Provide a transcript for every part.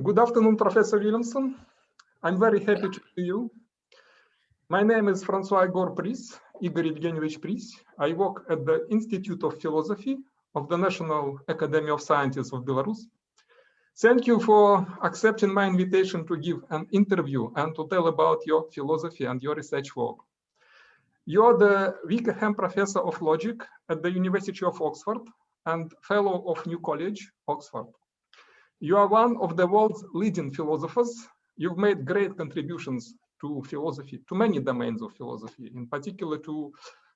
Good afternoon, Professor Williamson. I'm very happy to see you. My name is Igor Pris, Igor Evgenievich Pris. I work at the Institute of Philosophy of the National Academy of Sciences of Belarus. Thank you for accepting my invitation to give an interview and to tell about your philosophy and your research work. You're the Wickham Professor of Logic at the University of Oxford and Fellow of New College, Oxford. You are one of the world's leading philosophers. You've made great contributions to philosophy, to many domains of philosophy, in particular to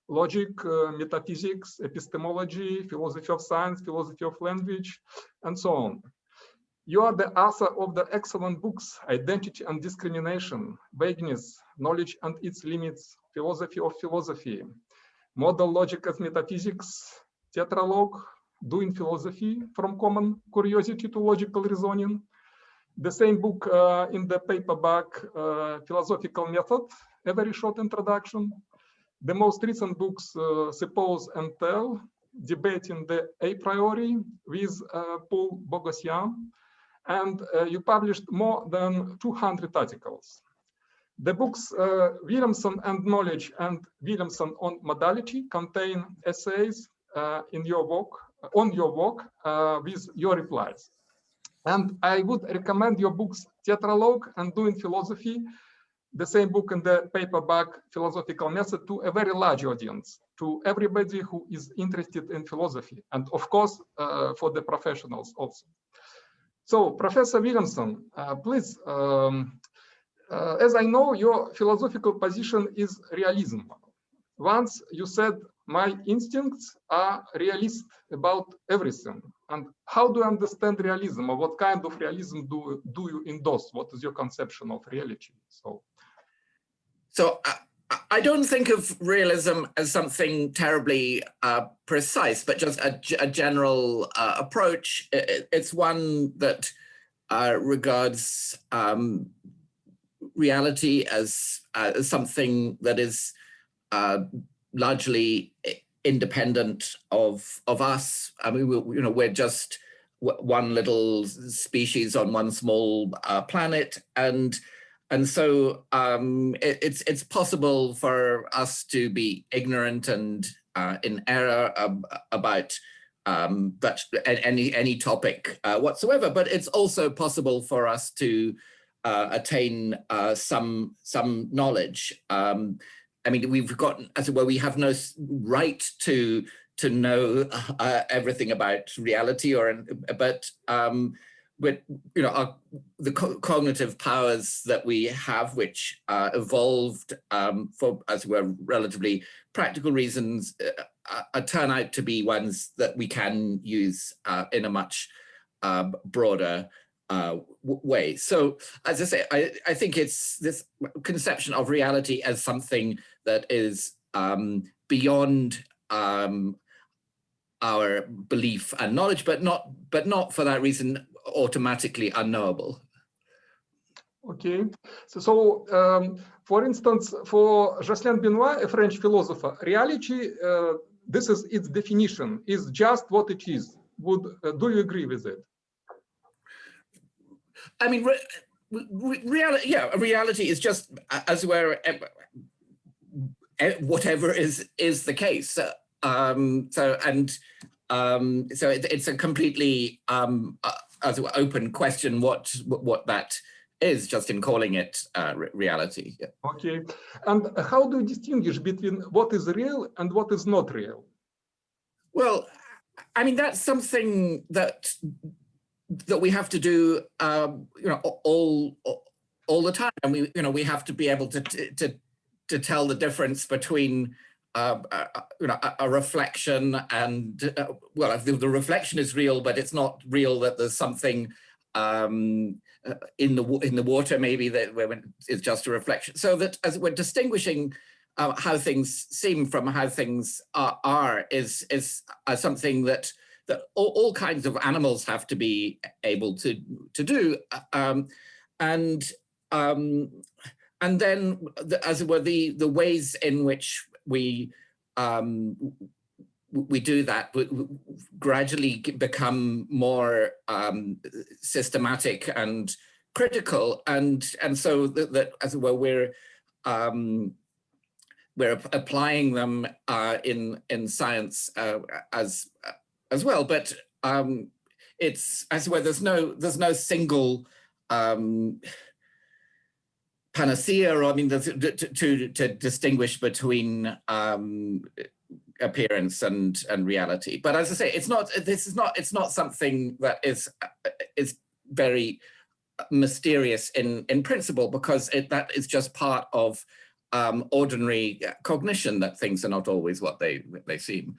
logic, metaphysics, epistemology, philosophy of science, philosophy of language, and so on. You are the author of the excellent books, Identity and Discrimination, Vagueness, Knowledge and Its Limits, Philosophy of Philosophy, Model Logic as Metaphysics, Tetralogue, Doing Philosophy, From Common Curiosity to Logical Reasoning, the same book in the paperback, Philosophical Method, a very short introduction, the most recent books, Suppose and Tell, Debating the A Priori with Paul Bogosian, and you published more than 200 articles. The books Williamson and Knowledge and Williamson on Modality contain essays on your work with your replies. And I would recommend your books Tetralogue and Doing Philosophy, the same book in the paperback Philosophical Method, to a very large audience, to everybody who is interested in philosophy, and of course for the professionals also. So, Professor Williamson, please, as I know, your philosophical position is realism. Once you said, my instincts are realist about everything. And how do you understand realism, or what kind of realism do you endorse? What is your conception of reality? So I don't think of realism as something terribly precise, but just a general approach. It's one that regards reality as something that is largely independent of us. I mean, we're just one little species on one small planet, and so it's possible for us to be ignorant and in error about any topic whatsoever. But it's also possible for us to attain some knowledge. I mean, we've gotten, as it were, we have no right to know everything about reality, but the cognitive powers that we have, which evolved for, as it were, relatively practical reasons, turn out to be ones that we can use in a much broader way. So, as I say, I think it's this conception of reality as something that is beyond our belief and knowledge, but not for that reason automatically unknowable. Okay, so for instance, for Jocelyn Benoit, a French philosopher, reality, this is its definition, is just what it is. Do you agree with it? I mean, reality is just as where whatever is the case. So it's a completely as an open question what that is, just in calling it reality. Yeah. Okay, and how do you distinguish between what is real and what is not real? Well, I mean, that's something that we have to do, all the time, and we have to be able to tell the difference between a reflection and well, the reflection is real, but it's not real that there's something in the water maybe that it's just a reflection. So that as we're distinguishing how things seem from how things are is something that all kinds of animals have to be able to do, and then as it were the ways in which we we do that, we gradually become more systematic and critical, and so that as it were, we're applying them in science as well. But it's as it were, there's no single panacea, or I mean, to distinguish between appearance and reality. But as I say, it's not something that is very mysterious in principle, because that is just part of ordinary cognition, that things are not always what they seem.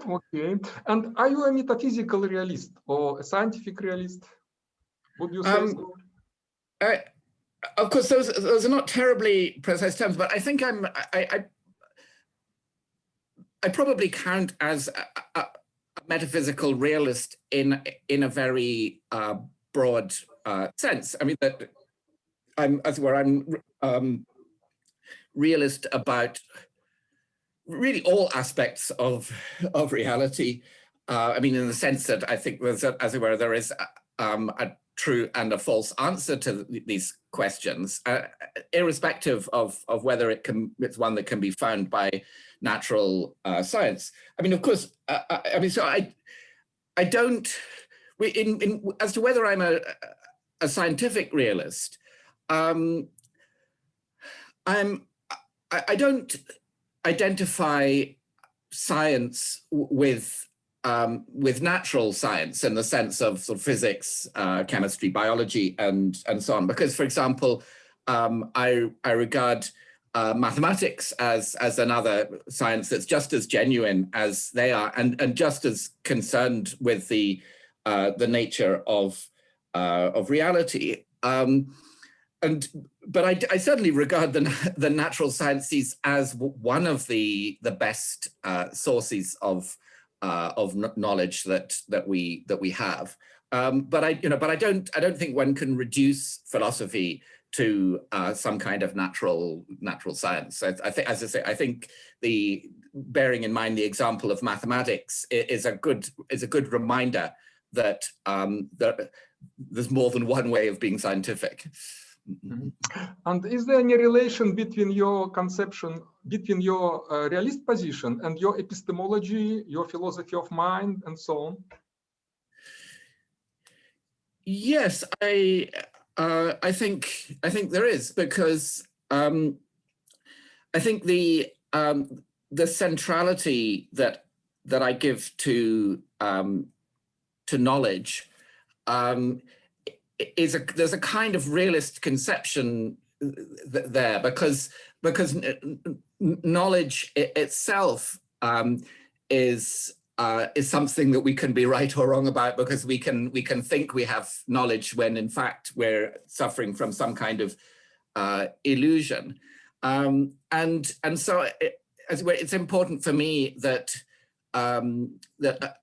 Okay. And are you a metaphysical realist or a scientific realist? Would you say so? Of course, those are not terribly precise terms, but I think I probably count as a metaphysical realist in a very broad sense. I mean, that I'm realist about really all aspects of reality. I mean, in the sense that I think there's, as it were, there is a true and a false answer to these questions, irrespective of whether it's one that can be found by natural science. I mean, of course, I mean, so I don't, as to whether I'm a scientific realist, I don't identify science with natural science in the sense of sort of physics, chemistry, biology, and so on. Because, for example, I regard mathematics as another science that's just as genuine as they are, and just as concerned with the nature of reality. But I certainly regard the natural sciences as one of the best sources of knowledge that we have. But I don't think one can reduce philosophy to some kind of natural science. I think, as I say, I think bearing in mind the example of mathematics is a good reminder that that there's more than one way of being scientific. And is there any relation between your conception, between your realist position and your epistemology, your philosophy of mind, and so on? Yes, I think there is, because I think the centrality that I give to knowledge there's a kind of realist conception there, because knowledge itself is something that we can be right or wrong about, because we can think we have knowledge when in fact we're suffering from some kind of illusion, and so it's important for me that that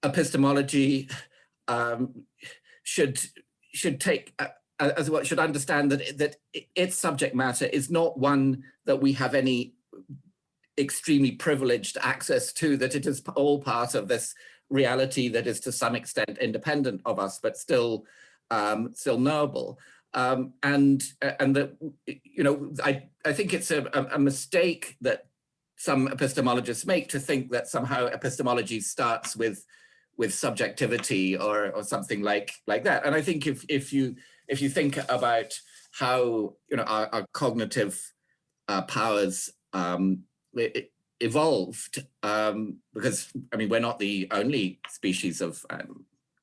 epistemology should take as well, should understand that its subject matter is not one that we have any extremely privileged access to, that it is all part of this reality that is to some extent independent of us, but still knowable. And that, you know, I think it's a mistake that some epistemologists make, to think that somehow epistemology starts with subjectivity or something like that. And I think if you think about how, you know, our cognitive powers evolved, because I mean, we're not the only species of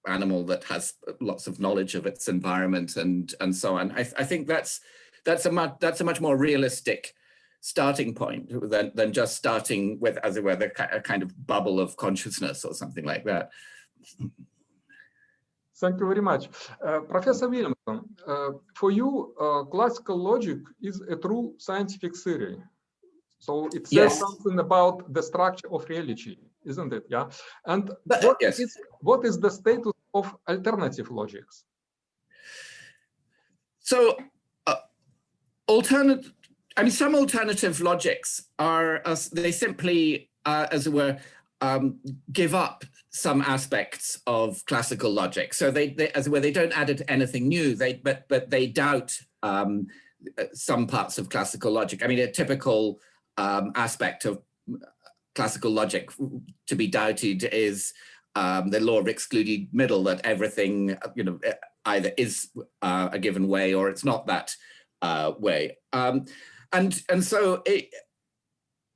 animal that has lots of knowledge of its environment and so on. I think that's a much more realistic starting point than just starting with, as it were, a kind of bubble of consciousness or something like that. Thank you very much. Professor Williamson, for you, classical logic is a true scientific theory. So it says something about the structure of reality, isn't it? Yeah. And what is the status of alternative logics? So some alternative logics are, they simply, as it were, give up some aspects of classical logic. So as where they don't add anything new, but they doubt some parts of classical logic. I mean, a typical aspect of classical logic to be doubted is the law of excluded middle, that everything, either is a given way or it's not that way. And so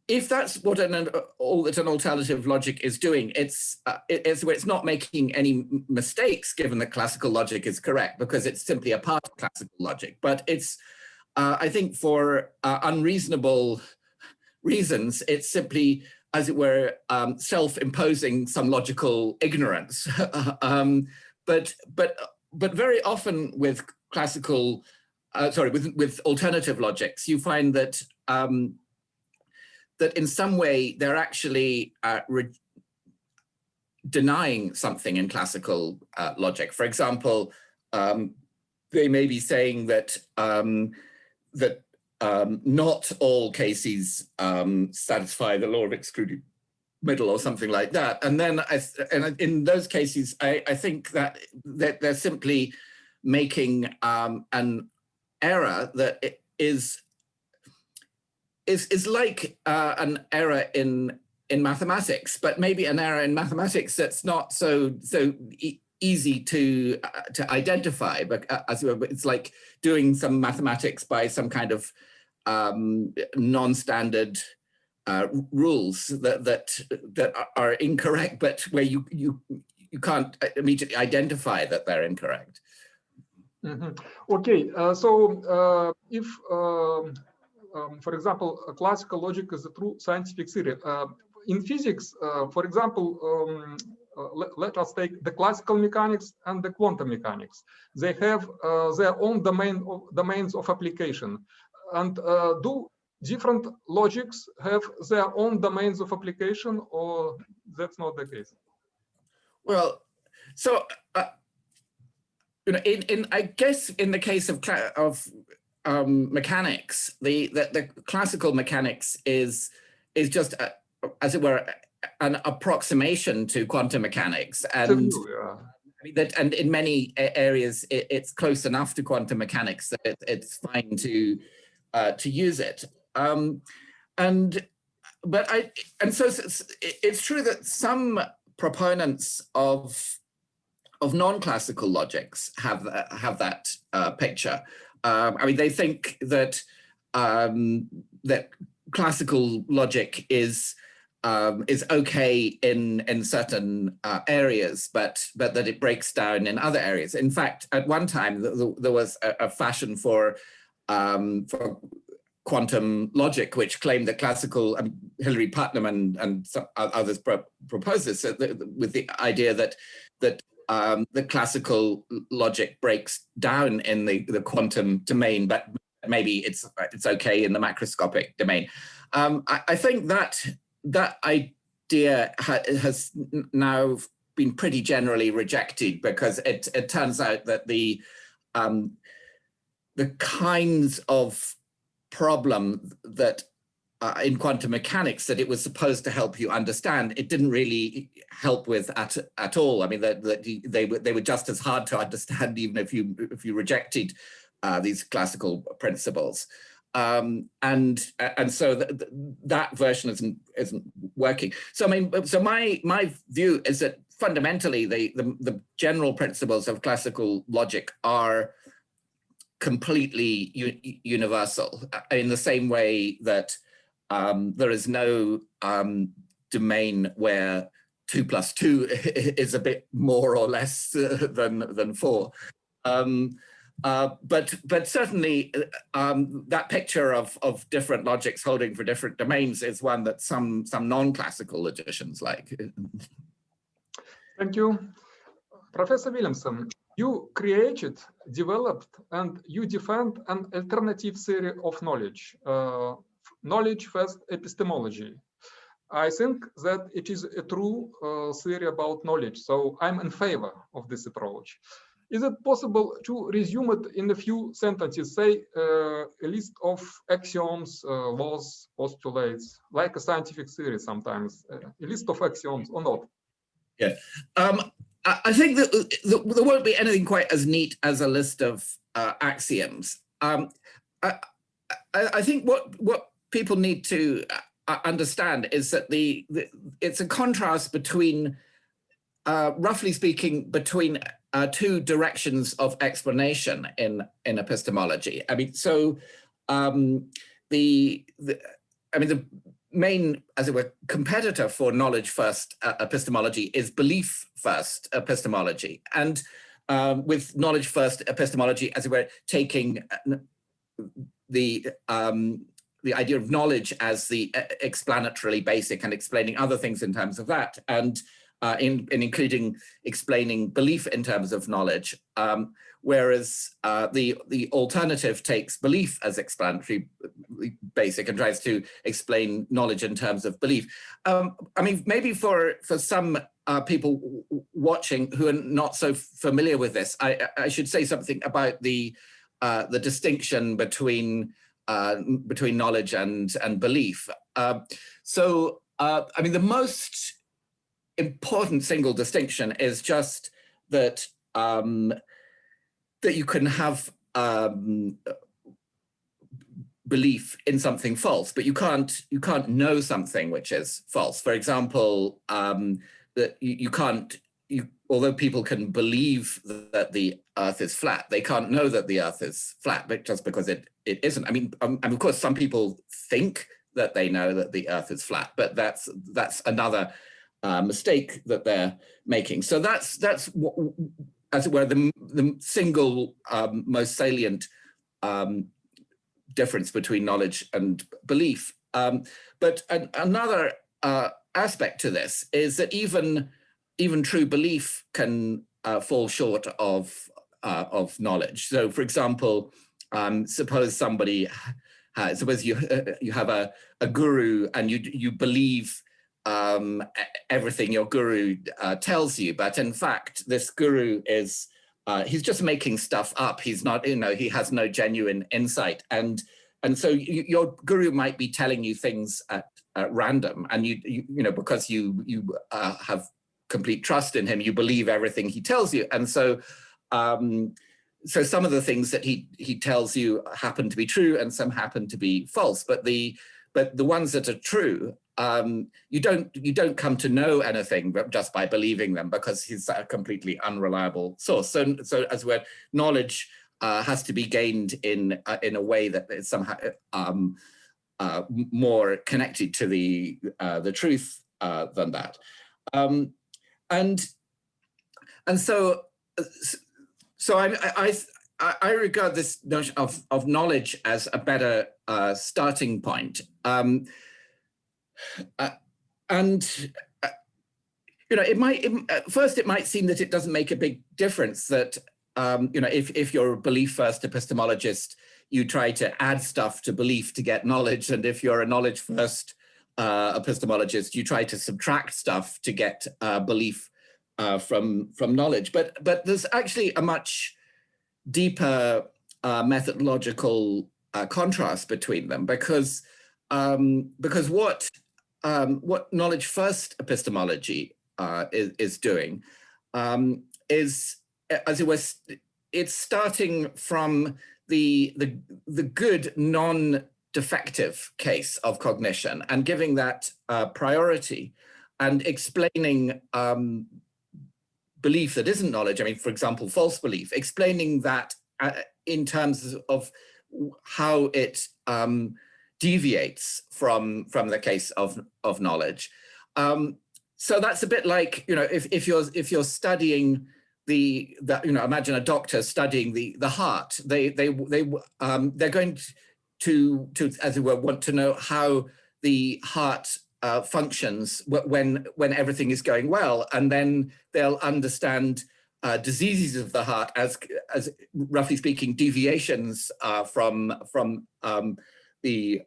if that's what an alternative logic is doing, it's not making any mistakes, given that classical logic is correct, because it's simply a part of classical logic. But it's, I think, for unreasonable reasons, it's simply, as it were, self-imposing some logical ignorance. But very often with classical, with alternative logics, you find that that in some way they're actually denying something in classical logic. For example, they may be saying that not all cases satisfy the law of excluded middle or something like that. And then in those cases, I think that they're simply making an error that is like an error in mathematics, but maybe an error in mathematics that's not so easy to identify. But it's like doing some mathematics by some kind of non-standard rules that are incorrect, but where you can't immediately identify that they're incorrect. Mm-hmm. Okay, so if for example, classical logic is a true scientific theory. In physics, for example, let us take the classical mechanics and the quantum mechanics. They have their own domains of application. And do different logics have their own domains of application, or that's not the case? Well, so I guess in the case of mechanics, the classical mechanics is just as it were an approximation to quantum mechanics, and and in many areas it's close enough to quantum mechanics that it's fine to use it. So it's true that some proponents of non-classical logics have that picture. I mean, they think that that classical logic is okay in certain areas, but that it breaks down in other areas. In fact, at one time there was a fashion for quantum logic, which claimed that classical, Hilary Putnam and some others proposed this with the idea that the classical logic breaks down in the quantum domain, but maybe it's okay in the macroscopic domain. I think that idea has now been pretty generally rejected, because it turns out that the kinds of problem that in quantum mechanics that it was supposed to help you understand, it didn't really help with at all. I mean, they were just as hard to understand, even if you rejected these classical principles. And so that version isn't working. So I mean, so my view is that fundamentally the general principles of classical logic are completely universal, in the same way that there is no domain where 2 + 2 is a bit more or less than 4. But certainly that picture of different logics holding for different domains is one that some non-classical logicians like. Thank you. Professor Williamson, you created, developed, and you defend an alternative theory of knowledge, knowledge-first epistemology. I think that it is a true theory about knowledge, so I'm in favor of this approach. Is it possible to resume it in a few sentences, say a list of axioms, laws, postulates, like a scientific theory sometimes, a list of axioms or not? Yeah, I think that there won't be anything quite as neat as a list of axioms. I think what people need to understand is that it's a contrast between, roughly speaking, between two directions of explanation in epistemology. I mean, so the main, as it were, competitor for knowledge first epistemology is belief first epistemology, and with knowledge first epistemology, as it were, taking the idea of knowledge as the explanatorily basic and explaining other things in terms of that, and including explaining belief in terms of knowledge, whereas the alternative takes belief as explanatory basic and tries to explain knowledge in terms of belief. I mean, maybe for some people watching who are not so familiar with this, I should say something about the distinction between knowledge and belief. So, I mean, the most important single distinction is just that that you can have belief in something false, but you can't know something which is false. For example, that although people can believe that the Earth is flat, they can't know that the Earth is flat, but just because it isn't. I mean, of course, some people think that they know that the Earth is flat, but that's another mistake that they're making. So that's as it were, the single most salient difference between knowledge and belief. But another aspect to this is that even true belief can fall short of knowledge. So, for example, suppose you have a guru and you believe everything your guru tells you, but in fact, this guru is he's just making stuff up. He's not, he has no genuine insight, and so your guru might be telling you things at random, and you because you have complete trust in him, you believe everything he tells you, and so so some of the things that he tells you happen to be true, and some happen to be false. But the ones that are true, you don't come to know anything just by believing them, because he's a completely unreliable source. So as well, knowledge has to be gained in a way that is somehow more connected to the truth than that. And so I regard this notion of knowledge as a better starting point. First it might seem that it doesn't make a big difference that if you're a belief first epistemologist, you try to add stuff to belief to get knowledge, and if you're a knowledge first epistemologist, you try to subtract stuff to get belief from knowledge. But there's actually a much deeper methodological contrast between them, because what knowledge first epistemology is doing is, as it was, it's starting from the good non-defective case of cognition and giving that priority and explaining belief that isn't knowledge. I mean, for example, false belief, explaining that in terms of how it deviates from the case of knowledge. So that's a bit like, if you're studying imagine a doctor studying the heart. They're going to as it were, want to know how the heart functions when everything is going well, and then they'll understand diseases of the heart as roughly speaking deviations from the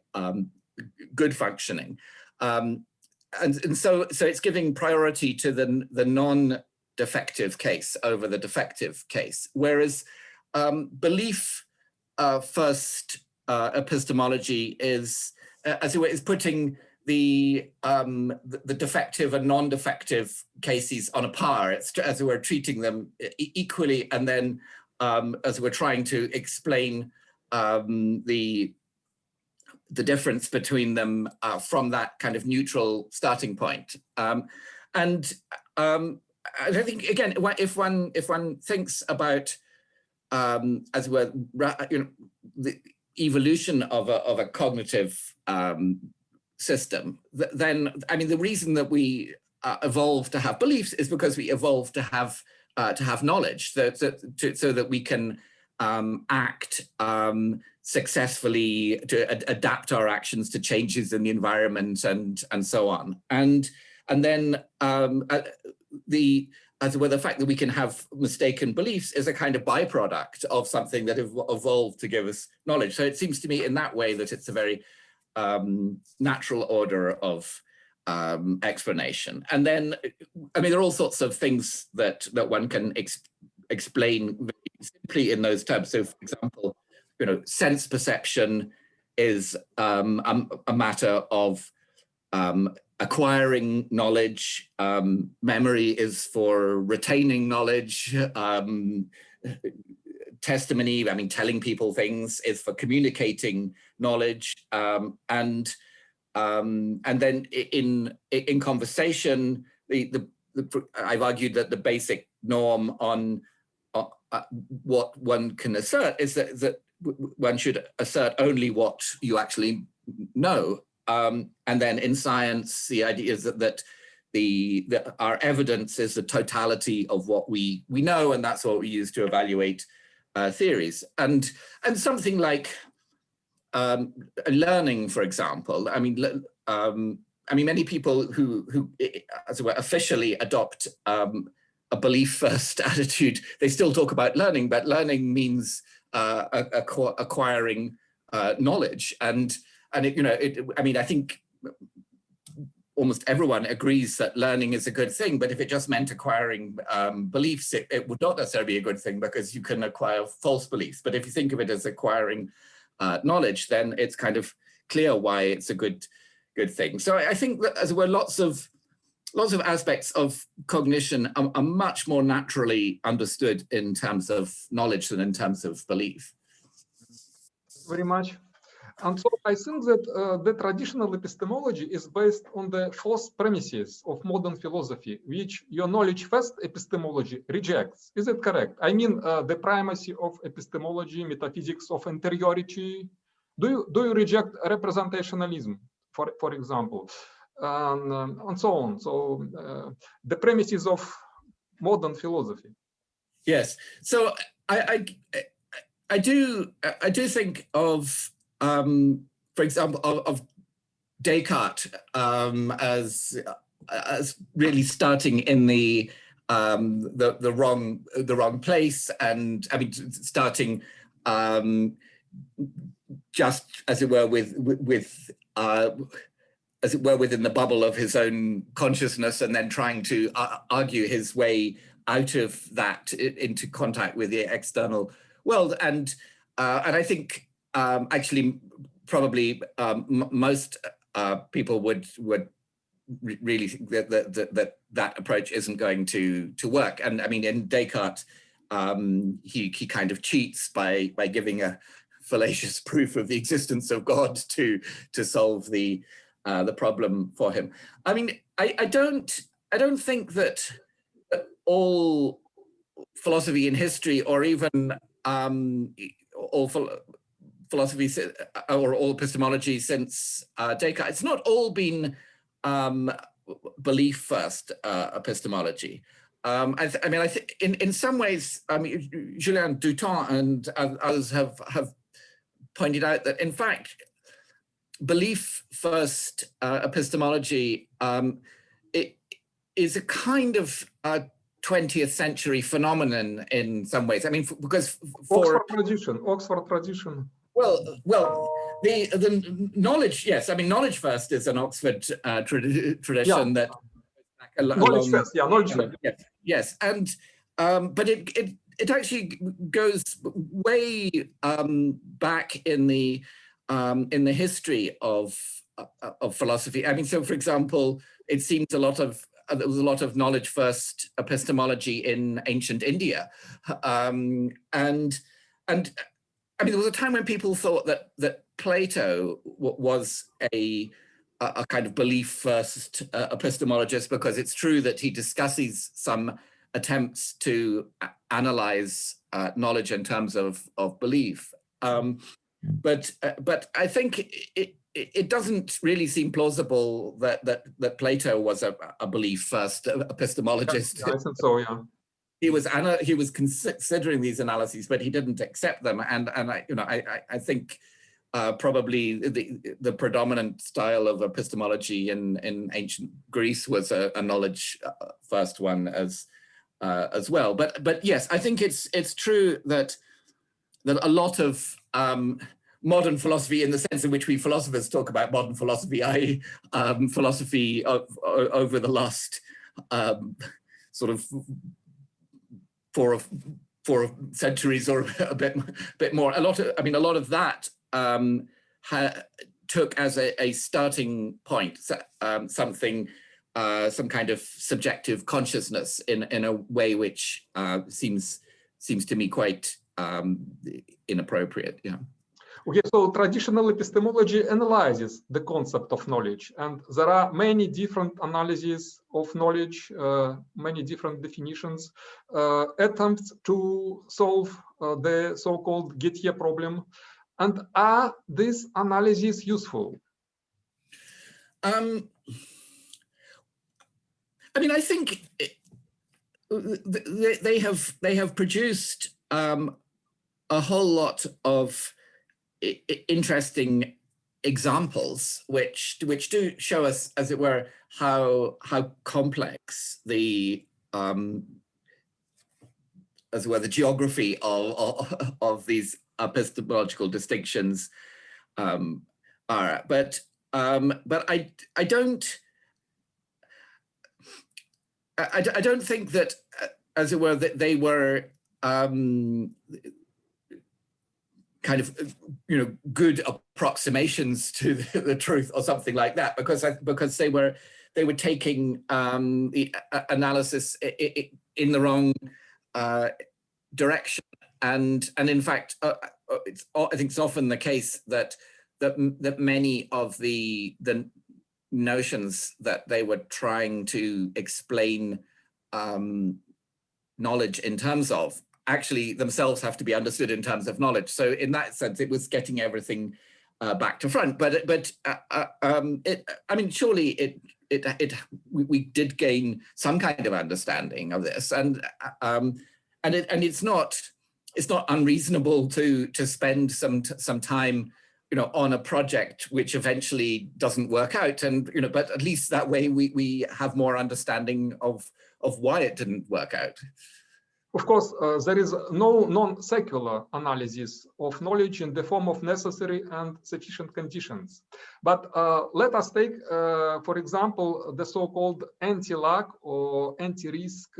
good functioning, and so it's giving priority to the non-defective case over the defective case, whereas belief first epistemology is, as it were, is putting the defective and non-defective cases on a par. It's, as it were, treating them equally, and then as we're trying to explain the difference between them from that kind of neutral starting point. And I think, again, if one thinks about as well, the evolution of a cognitive system, then I mean the reason that we evolved to have beliefs is because we evolved to have knowledge, so that we can act successfully, to adapt our actions to changes in the environment and so on. And then the fact that we can have mistaken beliefs is a kind of byproduct of something that evolved to give us knowledge. So it seems to me in that way that it's a very natural order of explanation. And then, I mean, there are all sorts of things that one can explain very simply in those terms. So, for example, sense perception is a matter of acquiring knowledge. Memory is for retaining knowledge. Testimony, I mean, telling people things, is for communicating knowledge. And then in conversation, I've argued that the basic norm on what one can assert is that one should assert only what you actually know. And then in science, the idea is that our evidence is the totality of what we know, and that's what we use to evaluate theories. And something like learning, for example, I mean, many people who as it were, officially adopt a belief-first attitude, they still talk about learning, but learning means acquiring knowledge. And I mean, I think almost everyone agrees that learning is a good thing, but if it just meant acquiring beliefs, it would not necessarily be a good thing, because you can acquire false beliefs. But if you think of it as acquiring knowledge, then it's kind of clear why it's a good thing. So I think that, as well, lots of aspects of cognition are much more naturally understood in terms of knowledge than in terms of belief. Very much. And so I think that the traditional epistemology is based on the false premises of modern philosophy, which your knowledge first epistemology rejects. Is it correct? I mean, the primacy of epistemology, metaphysics of interiority. Do you reject representationalism, for example, and so on? So the premises of modern philosophy. Yes. So I do think of, for example, of Descartes as really starting in the wrong place, and I mean starting just as it were as it were within the bubble of his own consciousness, and then trying to argue his way out of that into contact with the external world. And I think actually probably most people would really think that approach isn't going to work. And I mean, in Descartes, he kind of cheats by giving a fallacious proof of the existence of God to solve the problem for him. I mean, I don't think that all philosophy and history, or even all philosophy or all epistemology since Descartes, it's not all been belief first epistemology. I mean, I think in some ways, I mean, Julien Douton and others have pointed out that, in fact, belief first epistemology it is a kind of 20th century phenomenon in some ways. I mean, because for Oxford tradition. Well, the knowledge, yes. I mean, knowledge first is an Oxford tradition, yeah. That knowledge first, yeah, knowledge first. Yes. Yes, and but it actually goes way back in the history of philosophy. I mean, so for example, it seems there was a lot of knowledge first epistemology in ancient India, and I mean, there was a time when people thought that Plato was a kind of belief first epistemologist, because it's true that he discusses some attempts to analyze knowledge in terms of belief. But I think it doesn't really seem plausible that Plato was a belief first epistemologist. Yeah, I think so, yeah. He was considering these analyses, but he didn't accept them. And I think probably the predominant style of epistemology in ancient Greece was a knowledge first one as well. But yes, I think it's true that a lot of modern philosophy, in the sense in which we philosophers talk about modern philosophy, i.e. philosophy over the last sort of four centuries or a bit more. A lot of that took as a starting point something, some kind of subjective consciousness in a way which seems to me quite inappropriate. Yeah. Okay, so traditional epistemology analyzes the concept of knowledge, and there are many different analyses of knowledge, many different definitions, attempts to solve the so-called get-here problem. And are these analyses useful? I mean, I think they have produced a whole lot of interesting examples, which do show us, as it were, how complex the as it were, the geography of these epistemological distinctions are. But I don't think that, as it were, that they were kind of, good approximations to the truth or something like that, because they were taking the analysis in the wrong direction, and in fact, I think it's often the case that many of the notions that they were trying to explain knowledge in terms of actually themselves have to be understood in terms of knowledge. So in that sense, it was getting everything back to front. But I mean, surely we did gain some kind of understanding of this, and it's not unreasonable to spend some time, on a project which eventually doesn't work out, and but at least that way we have more understanding of why it didn't work out. Of course, there is no non-secular analysis of knowledge in the form of necessary and sufficient conditions. But let us take, for example, the so-called anti-luck or anti-risk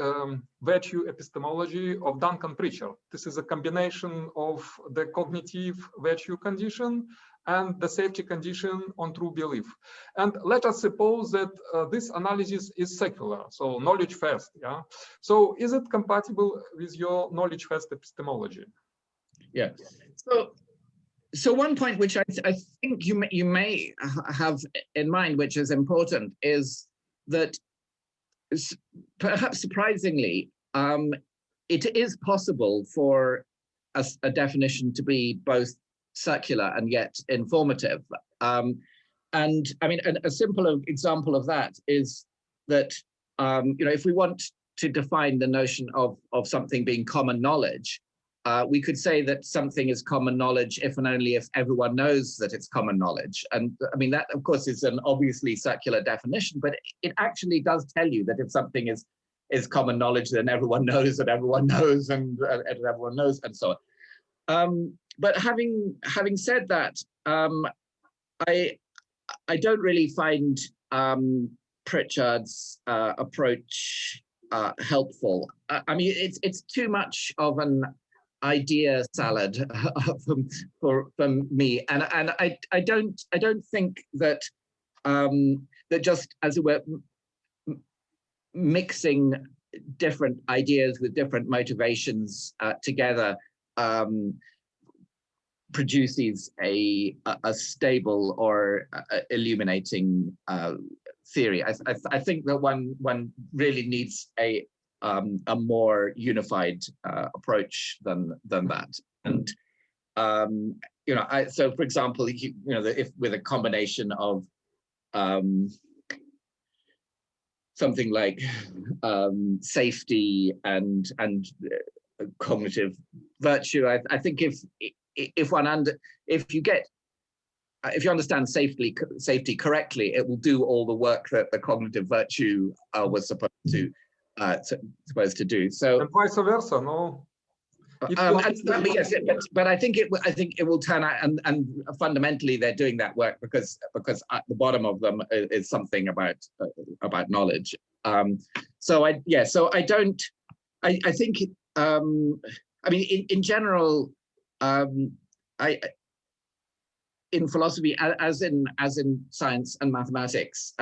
virtue epistemology of Duncan Pritchard. This is a combination of the cognitive virtue condition and the safety condition on true belief. And let us suppose that this analysis is secular, so knowledge first. Yeah. So is it compatible with your knowledge first epistemology? Yeah. So one point which I think you may have in mind, which is important, is that perhaps surprisingly, it is possible for a definition to be both circular and yet informative. And I mean, a simple example of that is that, if we want to define the notion of something being common knowledge, we could say that something is common knowledge if and only if everyone knows that it's common knowledge. And I mean, that of course is an obviously circular definition, but it actually does tell you that if something is common knowledge, then everyone knows that everyone knows, and everyone knows, and so on. But having said that, I don't really find Pritchard's approach helpful. I mean, it's too much of an idea salad for me, and I don't think that that just, as it were, mixing different ideas with different motivations together produces a stable or illuminating theory. I think that one really needs a more unified approach than that. And you know, so for example, you know, if with a combination of something like safety and cognitive virtue, I think if you understand safety correctly, it will do all the work that the cognitive virtue was supposed to do. So, and vice versa, no? Yes, but I think it will turn out, and fundamentally they're doing that work because at the bottom of them is something about knowledge. So I think I mean in general, in philosophy, as in science and mathematics,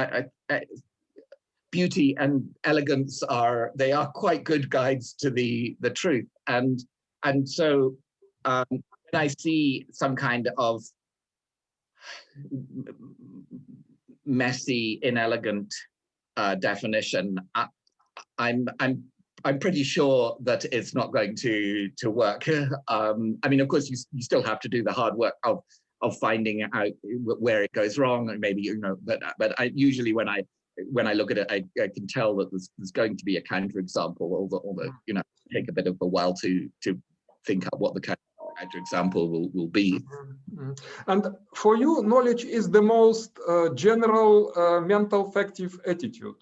beauty and elegance are quite good guides to the truth, and so when I see some kind of messy, inelegant definition, I'm pretty sure that it's not going to work. I mean, of course, you still have to do the hard work of finding out where it goes wrong, and maybe, you know, but I usually when I look at it, I can tell that there's going to be a counterexample, although you know, take a bit of a while to think out what the counterexample will be. And for you, knowledge is the most general mental factive attitude.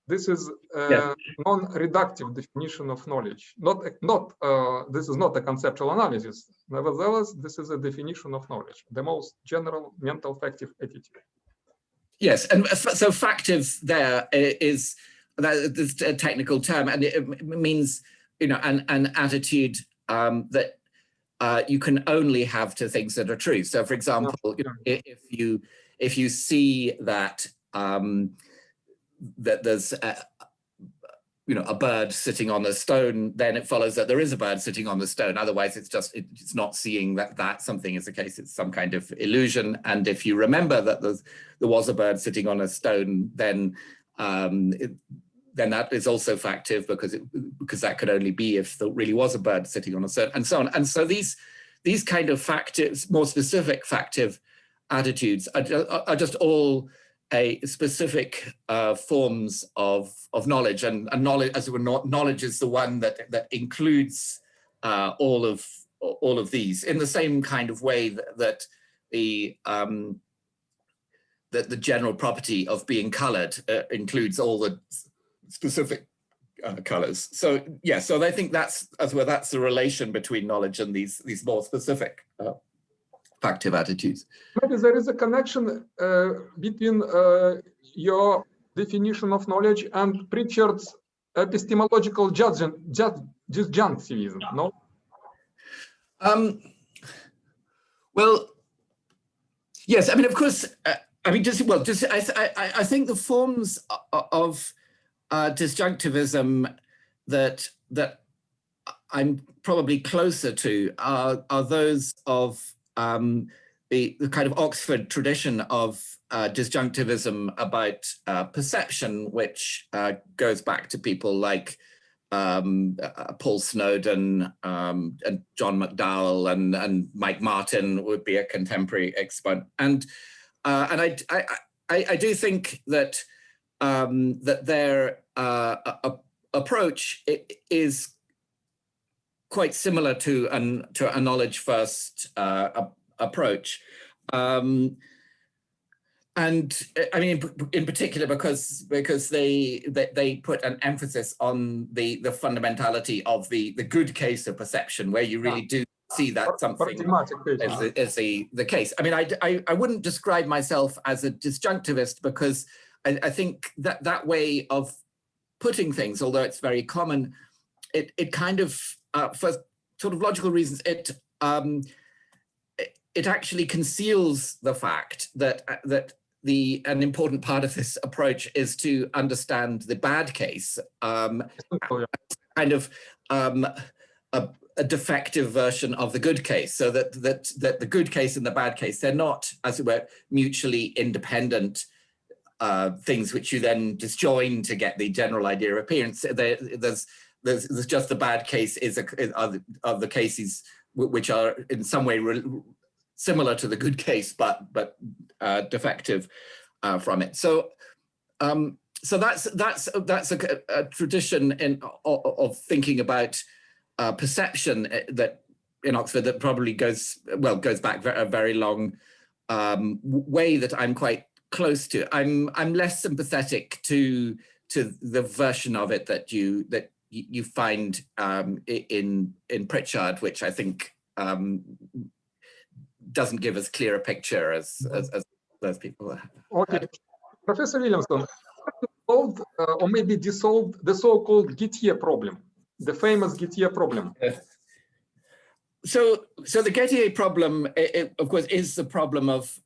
This is a non-reductive definition of knowledge. This is not a conceptual analysis. Nevertheless, this is a definition of knowledge, the most general mental factive attitude. Yes, and so factive there is a technical term, and it means, you know, an attitude that you can only have to things that are true. So, for example, you know, if you see that that there's you know, a bird sitting on a stone, then it follows that there is a bird sitting on the stone. Otherwise, it's not seeing that something is the case. It's some kind of illusion. And if you remember that there was a bird sitting on a stone, then that is also factive, because that could only be if there really was a bird sitting on a stone, and so on. And so these kind of factive, more specific factive attitudes are just all a specific forms of knowledge, and knowledge, as it were, knowledge is the one that includes all of these, in the same kind of way that the general property of being colored includes all the specific colors. So yeah, so I think that's the relation between knowledge and these more specific factive attitudes. Maybe there is a connection between your definition of knowledge and Pritchard's epistemological disjunctivism, no? Well, yes. I mean, of course. I mean, I think the forms of disjunctivism that I'm probably closer to are those of the kind of Oxford tradition of disjunctivism about perception, which goes back to people like Paul Snowden and John McDowell and Mike Martin would be a contemporary exponent, and I do think that that their approach is quite similar to a knowledge first approach, and I mean in particular because they put an emphasis on the fundamentality of the good case of perception, where you really do see that something is the case. I mean, I wouldn't describe myself as a disjunctivist, because I think that way of putting things, although it's very common, it kind of, for sort of logical reasons, it actually conceals the fact that an important part of this approach is to understand the bad case, kind of a defective version of the good case, so that the good case and the bad case, they're not, as it were, mutually independent things which you then disjoin to get the general idea of appearance. There's just the bad case are the cases which are in some way similar to the good case, but defective from it. So that's a tradition of thinking about perception that in Oxford that probably goes back a very long way that I'm quite close to. I'm less sympathetic to the version of it that you find in Pritchard, which I think doesn't give as clear a picture as those people are. Okay, Professor Williamson, solved or maybe dissolved the so-called Gettier problem, the famous Gettier problem. Yes. So the Gettier problem, of course, is the problem of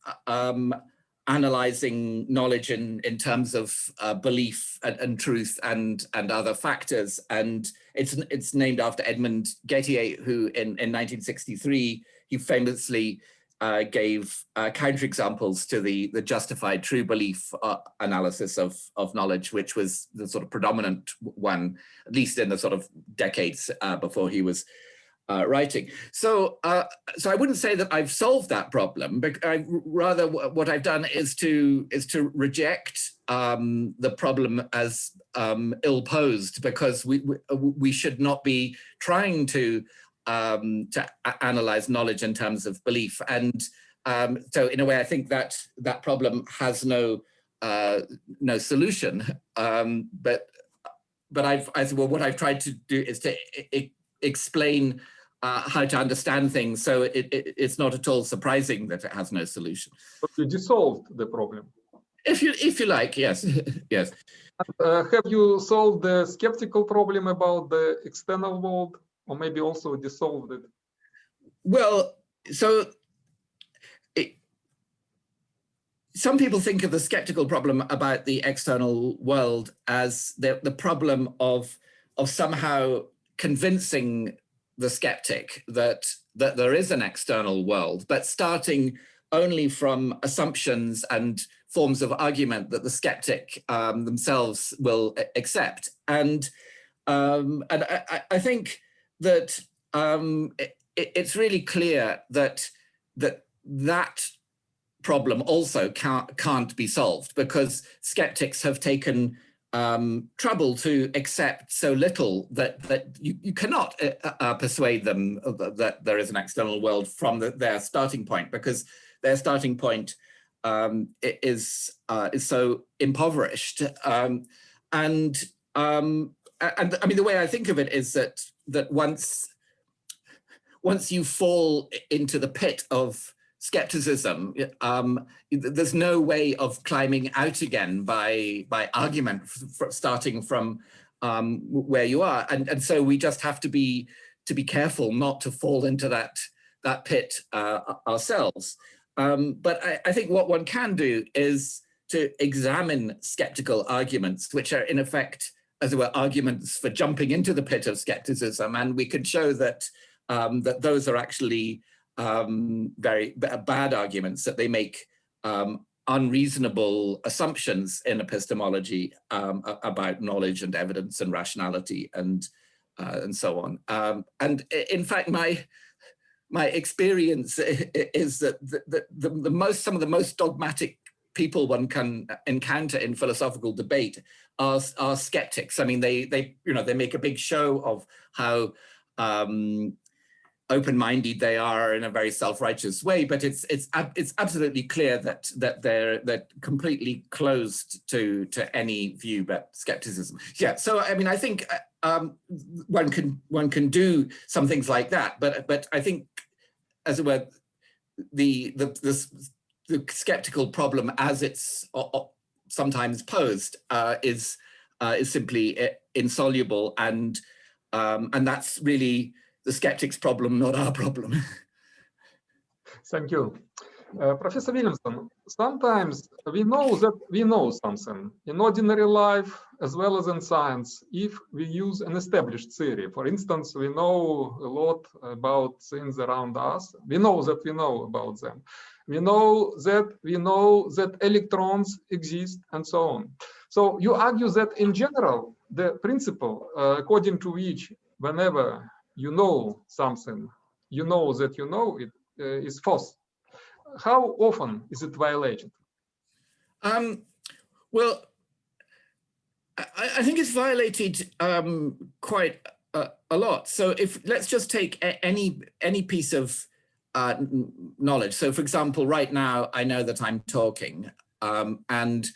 analyzing knowledge in terms of belief and truth and other factors. And it's named after Edmund Gettier, who in 1963, he famously gave counterexamples to the justified true belief analysis of knowledge, which was the sort of predominant one, at least in the sort of decades before he was writing. So I wouldn't say that I've solved that problem, but rather what I've done is to reject the problem as ill-posed, because we should not be trying to analyze knowledge in terms of belief. And so in a way, I think that problem has no solution. But what I've tried to do is to explain how to understand things, so it's not at all surprising that it has no solution. But you dissolved the problem. If you like, yes, yes. Have you solved the skeptical problem about the external world, or maybe also dissolved it? Well, so some people think of the skeptical problem about the external world as the problem of somehow convincing the skeptic that there is an external world, but starting only from assumptions and forms of argument that the skeptic themselves will accept. And I think that it's really clear that problem also can't be solved, because skeptics have taken trouble to accept so little that you cannot persuade them that there is an external world from their starting point, because their starting point is so impoverished. And I mean, the way I think of it is that once you fall into the pit of skepticism, there's no way of climbing out again by argument, starting from where you are, and so we just have to be careful not to fall into that pit ourselves. But I think what one can do is to examine skeptical arguments, which are in effect, as it were, arguments for jumping into the pit of skepticism, and we could show that that those are actually very bad arguments, that they make unreasonable assumptions in epistemology about knowledge and evidence and rationality and so on. And in fact, my experience is that some of the most dogmatic people one can encounter in philosophical debate are skeptics. I mean, they make a big show of how open-minded they are in a very self-righteous way, but it's absolutely clear that they're completely closed to any view but skepticism. Yeah, so I mean, I think one can do some things like that, but I think, as it were, the skeptical problem as it's sometimes posed is is simply insoluble, and that's really the skeptic's problem, not our problem. Thank you. Professor Williamson, sometimes we know that we know something in ordinary life as well as in science if we use an established theory. For instance, we know a lot about things around us. We know that we know about them. We know that electrons exist and so on. So you argue that in general, the principle according to which whenever you know something, you know that you know it is false. How often is it violated? Well, I think it's violated quite a lot. So let's just take any piece of knowledge. So for example, right now, I know that I'm talking, and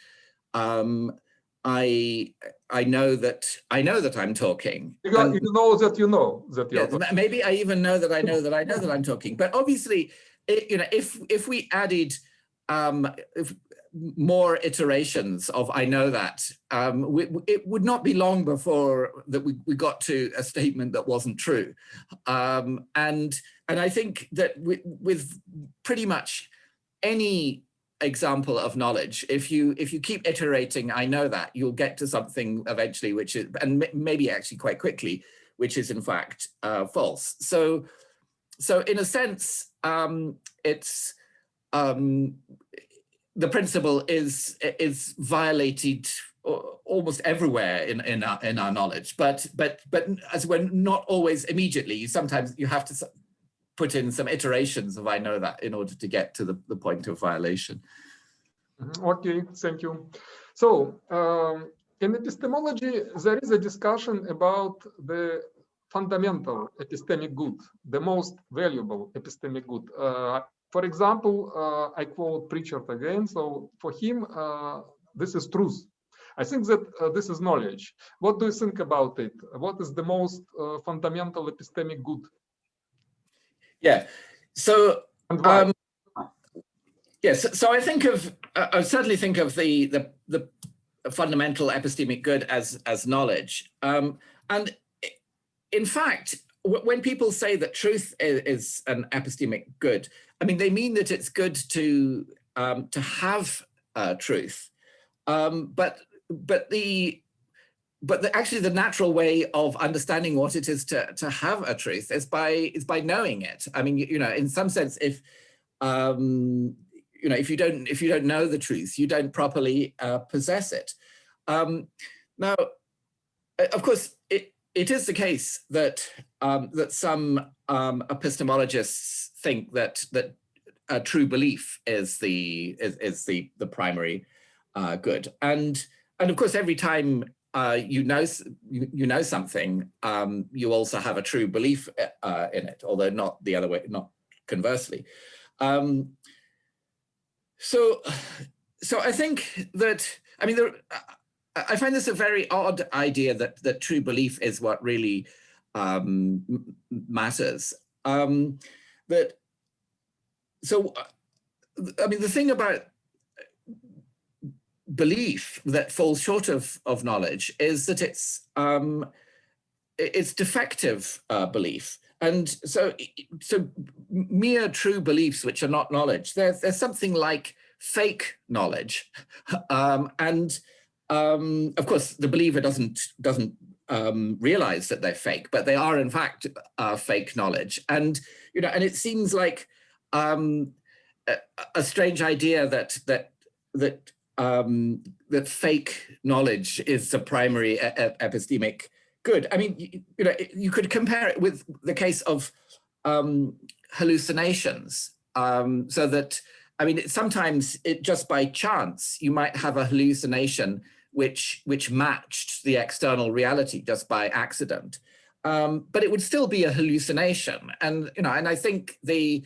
I know that I'm talking. You know that you know that you're talking. Maybe I even know that I know that I know that I'm talking. But obviously, if we added more iterations of I know that, it would not be long before that we got to a statement that wasn't true. And I think that with pretty much any example of knowledge, if you keep iterating I know that, you'll get to something eventually which is, and maybe actually quite quickly, which is in fact false. So in a sense, it's the principle is violated almost everywhere in our knowledge, but as we're not always immediately. Sometimes you have to put in some iterations of I know that in order to get to the point of violation. Okay, thank you. So in epistemology, there is a discussion about the fundamental epistemic good, the most valuable epistemic good. For example, I quote Pritchard again. So for him, this is truth. I think that this is knowledge. What do you think about it? What is the most fundamental epistemic good? Yeah. So yes. So I certainly think of the fundamental epistemic good as knowledge. And in fact, when people say that truth is an epistemic good, I mean, they mean that it's good to have truth, but actually the natural way of understanding what it is to have a truth is by knowing it. I mean, in some sense, if you don't know the truth, you don't properly possess it. Now, of course, it is the case that that some epistemologists think that a true belief is the primary good, and of course every time you know something, you also have a true belief in it, although not the other way, not conversely. So I think that, I mean, I find this a very odd idea that true belief is what really matters. I mean, the thing about belief that falls short of knowledge is that it's defective belief. And so mere true beliefs which are not knowledge, there's something like fake knowledge. And of course, the believer doesn't realize that they're fake, but they are in fact fake knowledge. And and it seems like a strange idea that fake knowledge is the primary epistemic good. I mean, you could compare it with the case of hallucinations, so that, I mean, sometimes just by chance, you might have a hallucination which matched the external reality just by accident, but it would still be a hallucination. And and I think that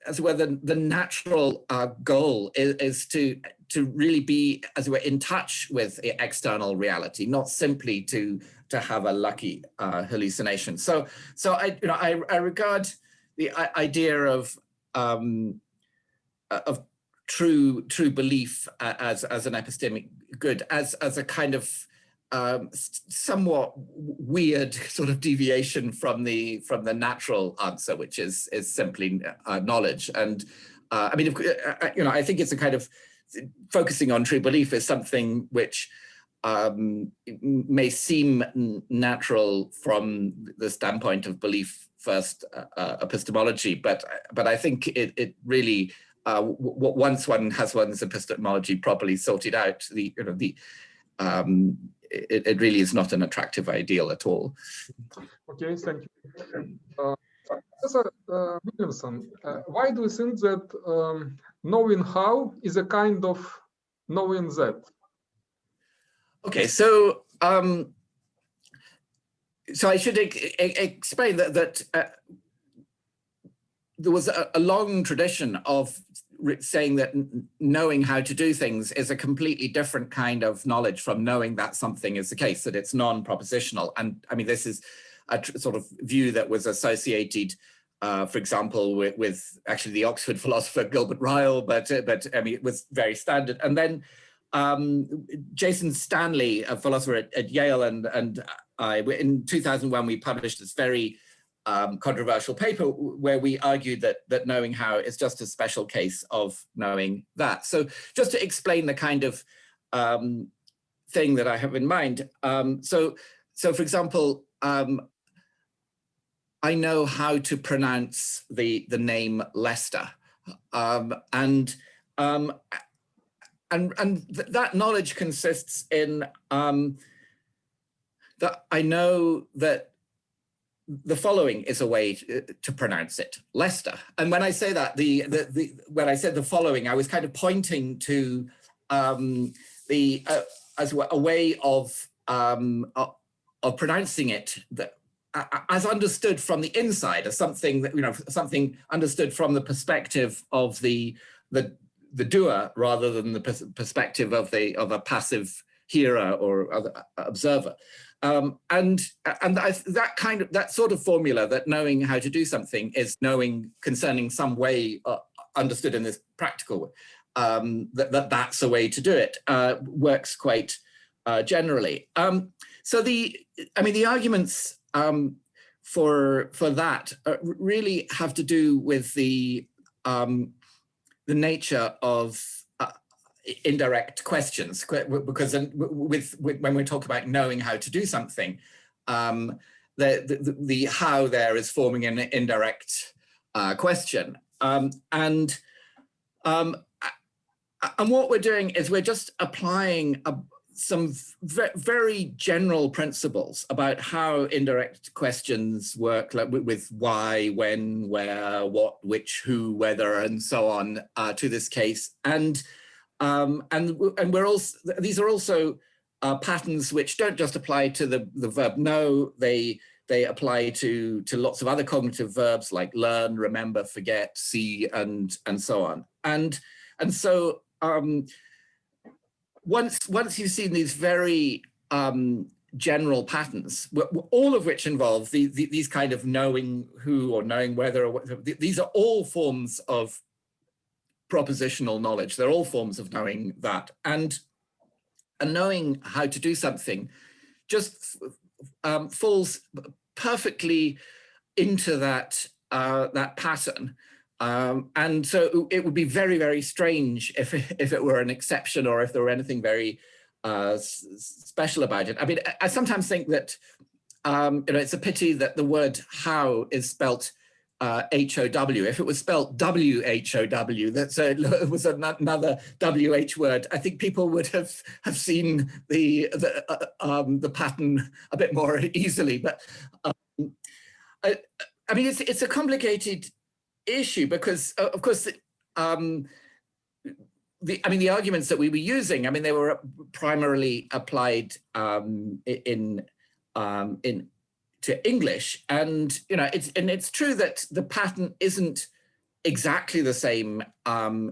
as well the natural goal is to really be, as it were, in touch with the external reality, not simply to have a lucky hallucination. So I regard the idea of true belief as an epistemic good, as a kind of somewhat weird sort of deviation from the natural answer, which is simply knowledge. And I mean, I think it's a kind of focusing on true belief is something which may seem natural from the standpoint of belief first epistemology, but I think it really once one has one's epistemology properly sorted out, it really is not an attractive ideal at all. Okay, thank you. Professor Williamson, why do you think that knowing how is a kind of knowing that? Okay, so so I should explain that there was a long tradition of saying that knowing how to do things is a completely different kind of knowledge from knowing that something is the case, that it's non-propositional. And I mean, this is a sort of view that was associated, for example, with actually the Oxford philosopher Gilbert Ryle, but I mean, it was very standard. And then Jason Stanley, a philosopher at Yale, and I, in 2001, we published this very controversial paper where we argued that knowing how is just a special case of knowing that. So just to explain the kind of thing that I have in mind. So for example, I know how to pronounce the name Leicester, and that knowledge consists in that I know that the following is a way to pronounce it, Leicester. And when I say that, when I said the following, I was kind of pointing to as a way of pronouncing it that, as understood from the inside, as something that something understood from the perspective of the doer rather than the perspective of a passive hearer or other observer. And that sort of formula, that knowing how to do something is knowing concerning some way understood in this practical way, that's a way to do it, works quite generally. So the arguments for that really have to do with the nature of indirect questions, because when we talk about knowing how to do something, the how there is forming an indirect question, and what we're doing is we're just applying some very general principles about how indirect questions work, like with why, when, where, what, which, who, whether, and so on, to this case. And we're also, these are also patterns which don't just apply to the verb know, they apply to lots of other cognitive verbs like learn, remember, forget, see, and so on. And so once you've seen these very general patterns, all of which involve these kind of knowing who or knowing whether, or these are all forms of propositional knowledge. They're all forms of knowing that, and knowing how to do something just falls perfectly into that pattern. And so it would be very, very strange if it were an exception, or if there were anything very special about it. I mean, I sometimes think that it's a pity that the word how is spelt H-O-W. If it was spelt W-H-O-W, it was another W-H word, I think people would have seen the pattern a bit more easily. But I mean, it's a complicated issue because, of course, the arguments that we were using, I mean, they were primarily applied to English, and it's true that the pattern isn't exactly the same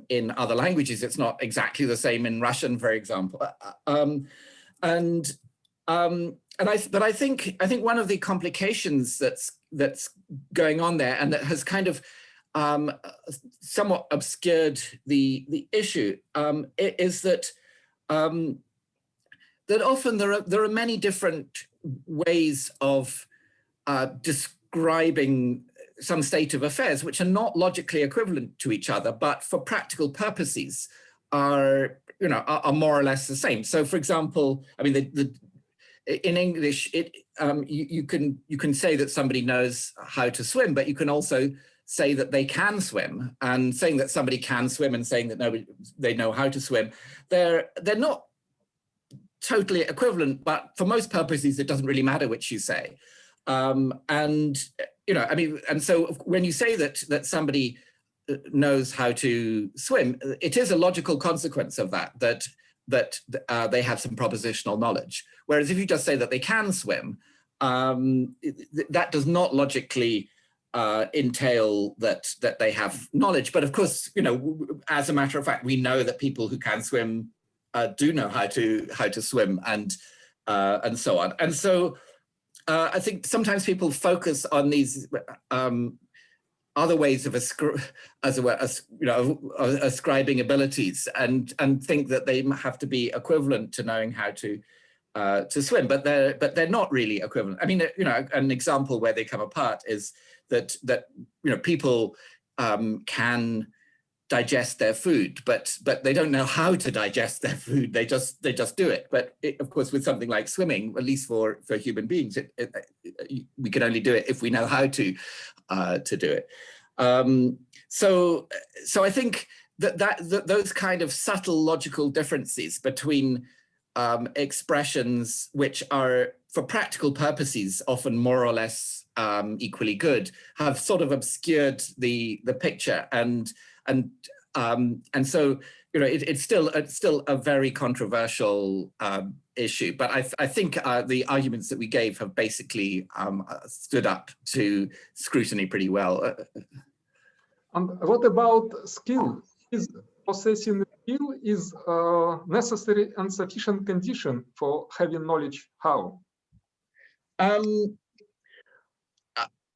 in other languages. It's not exactly the same in Russian, for example. But I think one of the complications that's going on there, and that has kind of somewhat obscured the issue is that that often there are many different ways of describing some state of affairs which are not logically equivalent to each other, but for practical purposes are more or less the same. So, for example, I mean, in English, you can say that somebody knows how to swim, but you can also say that they can swim. And saying that somebody can swim and saying that they know how to swim, they're not totally equivalent, but for most purposes, it doesn't really matter which you say. And so when you say that somebody knows how to swim, it is a logical consequence of that they have some propositional knowledge. Whereas if you just say that they can swim, that does not logically entail that they have knowledge. But of course, as a matter of fact, we know that people who can swim do know how to swim and so on. And so I think sometimes people focus on these other ways of ascribing abilities and think that they have to be equivalent to knowing how to swim, but they're not really equivalent. I mean, an example where they come apart is that people can digest their food, but they don't know how to digest their food. They just do it. But of course, with something like swimming, at least for human beings, we can only do it if we know how to do it. So I think that those kind of subtle logical differences between expressions which are for practical purposes often more or less equally good have sort of obscured the picture, and so it's still a very controversial issue. But I think the arguments that we gave have basically stood up to scrutiny pretty well. And what about skill? Is possessing skill is a necessary and sufficient condition for having knowledge? How?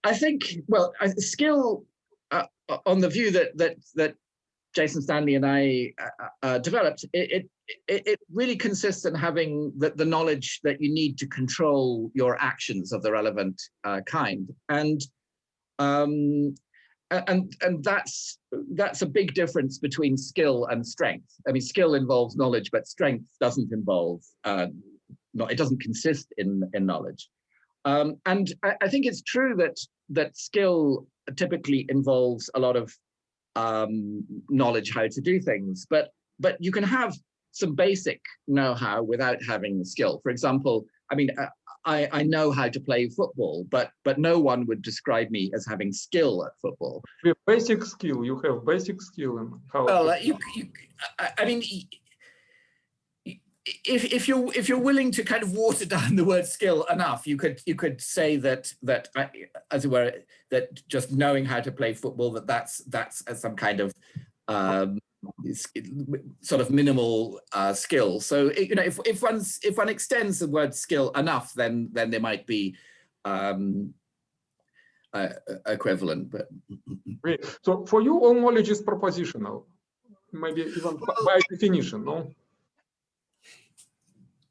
I think, well, skill, on the view that Jason Stanley and I developed, it really consists in having the knowledge that you need to control your actions of the relevant kind, and that's a big difference between skill and strength. I mean, skill involves knowledge, but strength doesn't involve. It doesn't consist in knowledge. And I think it's true that skill typically involves a lot of knowledge how to do things, but you can have some basic know-how without having the skill. For example, I mean, I know how to play football, but no one would describe me as having skill at football. You have basic skill. You have basic skill in how. Well, I mean, if you're willing to kind of water down the word skill enough, you could say that as it were, that just knowing how to play football, that's some kind of sort of minimal skill. So if one extends the word skill enough, then there might be equivalent. But so for you, all knowledge is propositional, maybe even by definition, no?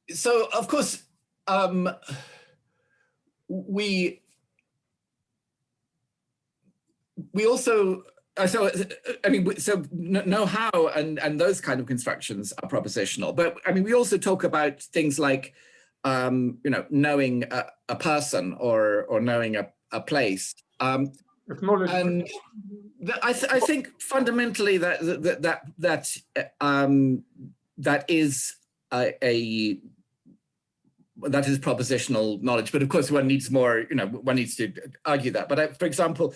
So of course, we also. So I mean, so know-how and those kind of constructions are propositional. But I mean, we also talk about things like, knowing a person or knowing a place. And I think fundamentally that is propositional knowledge, but of course one needs more. One needs to argue that. But for example,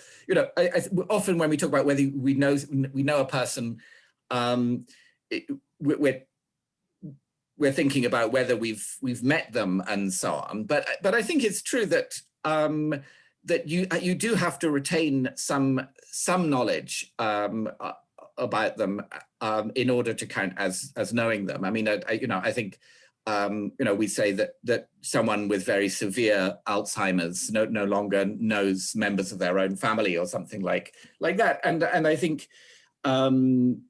often when we talk about whether we know a person, we're thinking about whether we've met them and so on. But I think it's true that that you do have to retain some knowledge about them in order to count as knowing them. I mean, I think we say that someone with very severe Alzheimer's no longer knows members of their own family or something like that. And I think that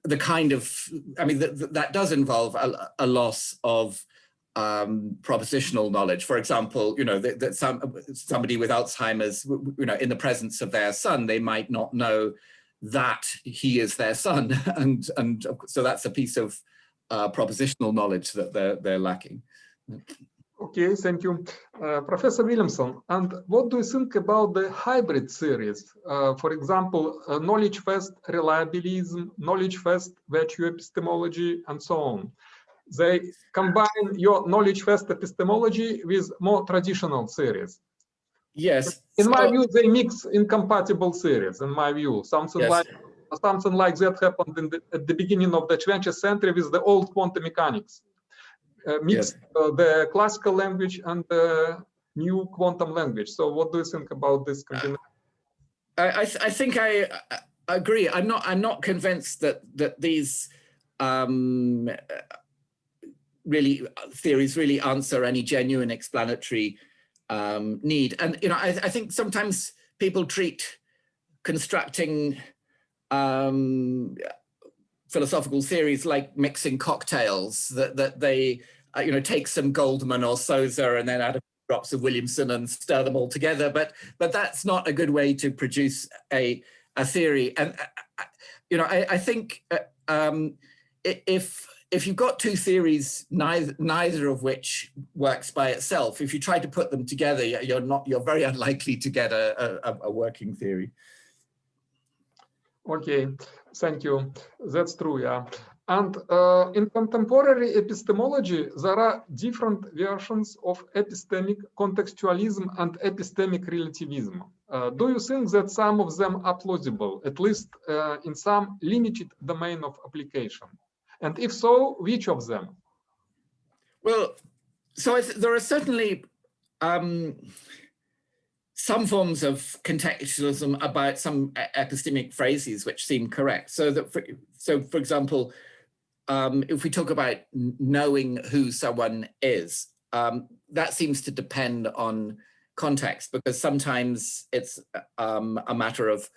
the kind of, that does involve a loss of propositional knowledge. For example, that somebody with Alzheimer's, in the presence of their son, they might not know that he is their son, and so that's a piece of propositional knowledge that they're lacking. Okay, thank you, Professor Williamson. And what do you think about the hybrid series? For example, knowledge first reliabilism, knowledge first virtue epistemology, and so on. They combine your knowledge first epistemology with more traditional series. Yes. In my view, they mix incompatible series. In my view, something like that happened at the beginning of the 20th century with the old quantum mechanics. Mixed the classical language and the new quantum language. So, what do you think about this combination? I think I agree. I'm not convinced that these theories really answer any genuine explanatory need. And I think sometimes people treat constructing philosophical theories like mixing cocktails, that they take some Goldman or Sousa and then add a few drops of Williamson and stir them all together. But that's not a good way to produce a theory. And I think if you've got two theories, neither of which works by itself, if you try to put them together, you're very unlikely to get a working theory. Okay, thank you. That's true, yeah. And in contemporary epistemology, there are different versions of epistemic contextualism and epistemic relativism. Do you think that some of them are plausible, at least in some limited domain of application? And if so, which of them? Well, so there are certainly some forms of contextualism about some epistemic phrases which seem correct. So for example, if we talk about knowing who someone is, that seems to depend on context, because sometimes it's a matter of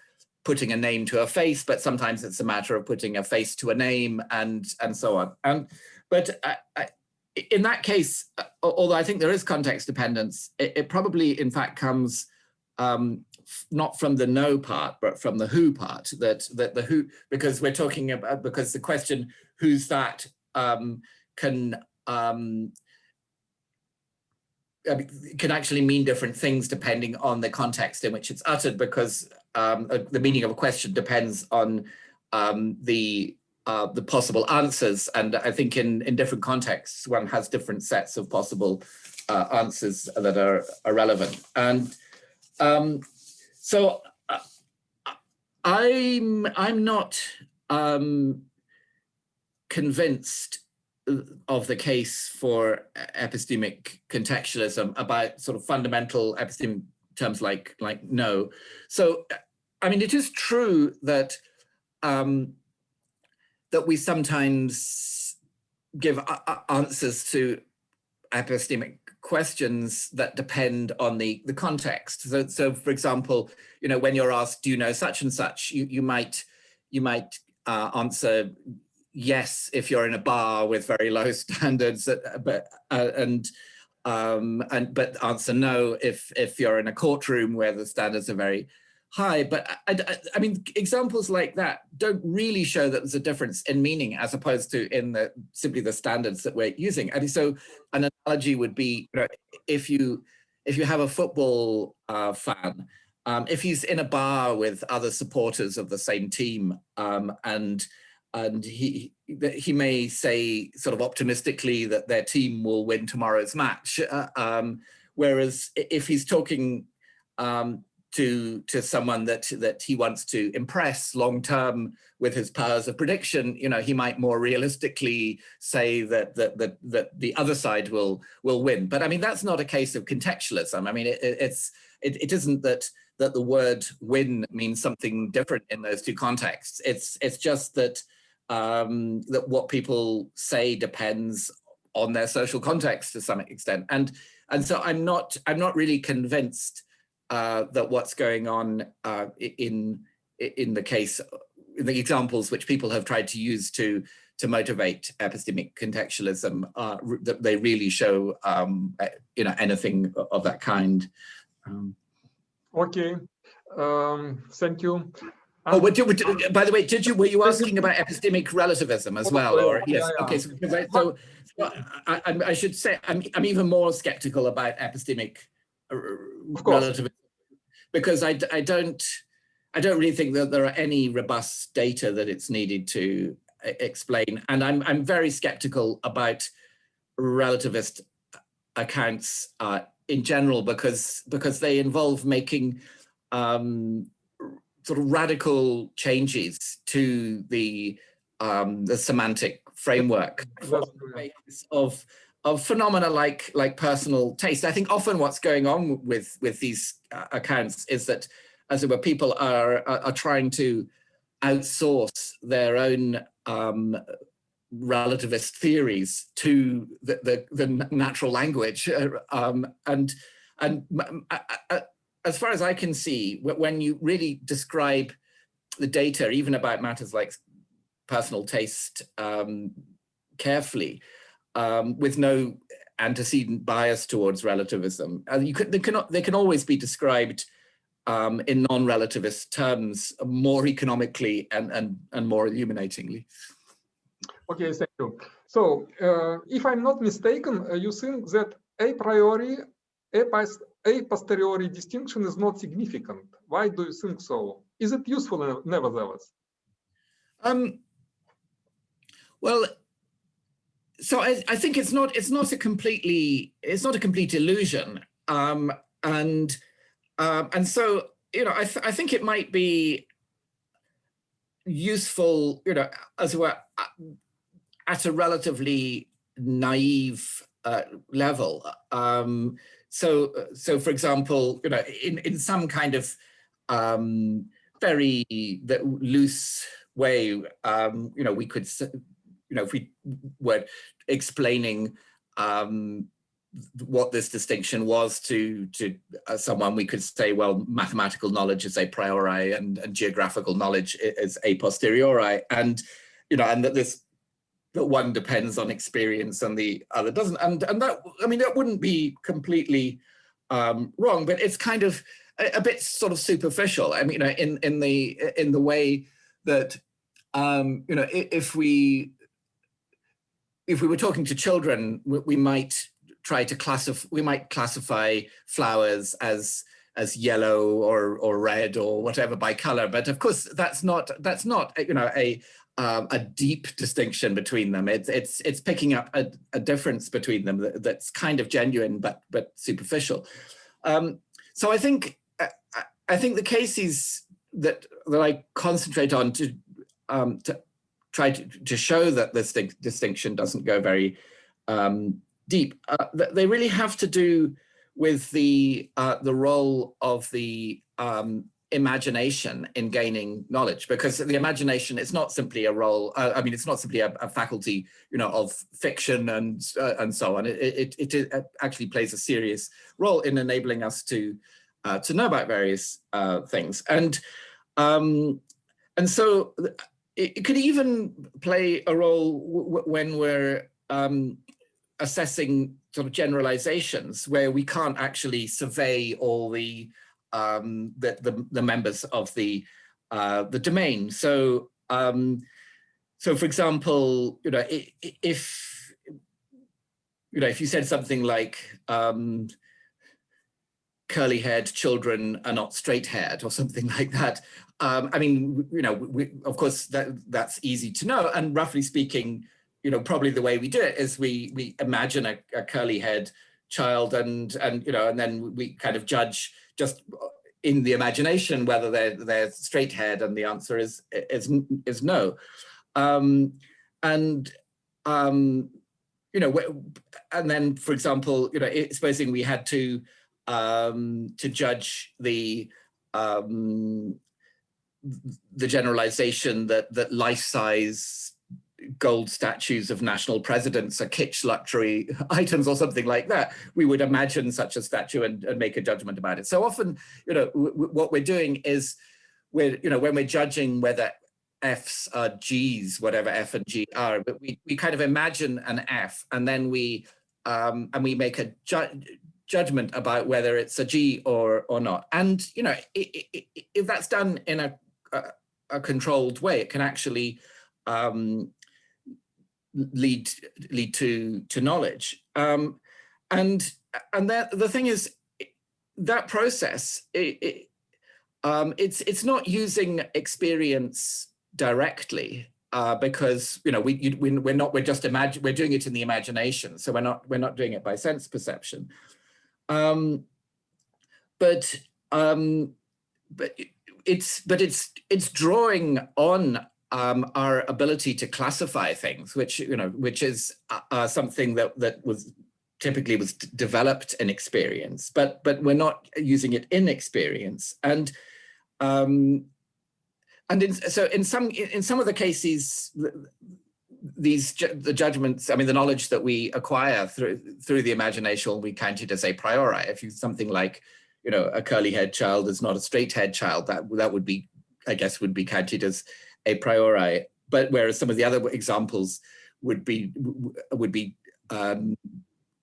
putting a name to a face, but sometimes it's a matter of putting a face to a name, and so on. But in that case, although I think there is context dependence, it probably in fact comes not from the know part, but from the who part. That the who, because we're talking about, because the question who's that can actually mean different things depending on the context in which it's uttered, because the meaning of a question depends on the possible answers. And I think in different contexts, one has different sets of possible answers that are relevant. And so I'm not convinced of the case for epistemic contextualism about sort of fundamental epistemic terms like know. So, I mean, it is true that that we sometimes give answers to epistemic questions that depend on the context. So for example, when you're asked, do you know such and such, you might answer yes if you're in a bar with very low standards, but answer no if you're in a courtroom where the standards are very high. But I mean, examples like that don't really show that there's a difference in meaning as opposed to in simply the standards that we're using. And so an analogy would be, if you have a football fan, if he's in a bar with other supporters of the same team, and he may say sort of optimistically that their team will win tomorrow's match, whereas if he's talking to someone that he wants to impress long term with his powers of prediction, he might more realistically say that the other side will win. But I mean, that's not a case of contextualism. I mean, it isn't that the word win means something different in those two contexts. It's just that that what people say depends on their social context to some extent, and so I'm not really convinced that what's going on in the case, in the examples which people have tried to use to motivate epistemic contextualism, that they really show anything of that kind. Okay, thank you. Oh, by the way, were you asking about epistemic relativism as well? Or yes, yeah. Okay. So I should say I'm even more skeptical about epistemic relativism, because I don't really think that there are any robust data that it's needed to explain, and I'm very skeptical about relativist accounts in general, because they involve making sort of radical changes to the semantic framework of phenomena like personal taste. I think often what's going on with these accounts is that, as it were, people are trying to outsource their own relativist theories to the natural language, and as far as I can see, when you really describe the data, even about matters like personal taste, carefully, with no antecedent bias towards relativism, they can always be described in non-relativist terms more economically and more illuminatingly. Okay, thank you. So, if I'm not mistaken, you think that a priori, a posteriori distinction is not significant. Why do you think so? Is it useful nevertheless? Well, so I think it's not a complete illusion, and so I think it might be useful, as it were, at a relatively naive level. So for example, in some kind of very loose way, we could, if we were explaining what this distinction was to someone, we could say, well, mathematical knowledge is a priori and geographical knowledge is a posteriori, and and that one depends on experience and the other doesn't, and that, I mean, that wouldn't be completely wrong, but it's kind of a bit sort of superficial. I mean, in the way that if we were talking to children, we might try to classify flowers as yellow or red or whatever by color, but of course that's not a deep distinction between them. It's picking up a difference between them that's kind of genuine but superficial. So I think the cases that I concentrate on to try to show that this distinction doesn't go very deep, they really have to do with the role of the imagination in gaining knowledge, because the imagination is not simply a role. It's not simply a faculty, of fiction and so on. It actually plays a serious role in enabling us to know about various things, and so it could even play a role when we're assessing sort of generalizations, where we can't actually survey all the members of the domain. So for example, if you said something like curly-haired children are not straight-haired or something like that, of course that's easy to know, and roughly speaking, probably the way we do it is we imagine a curly-haired child, and then we kind of judge just in the imagination whether they're straight-haired, and the answer is no. And then, for example, supposing we had to judge the generalization that life size gold statues of national presidents are kitsch luxury items or something like that, we would imagine such a statue and make a judgment about it. So often, what we're doing is when we're judging whether F's are G's, whatever F and G are, but we kind of imagine an F, and then we make a judgment about whether it's a G or not. And if that's done in a controlled way, it can actually lead to knowledge. And the thing is, that process, it's not using experience directly, because we're doing it in the imagination, so we're not doing it by sense perception. But it's drawing on our ability to classify things, which is something that was typically developed in experience, but we're not using it in experience. And so in some of the cases, the judgments, I mean, the knowledge that we acquire through the imagination, we count it as a priori. If you something like, a curly-haired child is not a straight-haired child, that would be, I guess, would be counted as a priori. But whereas some of the other examples would be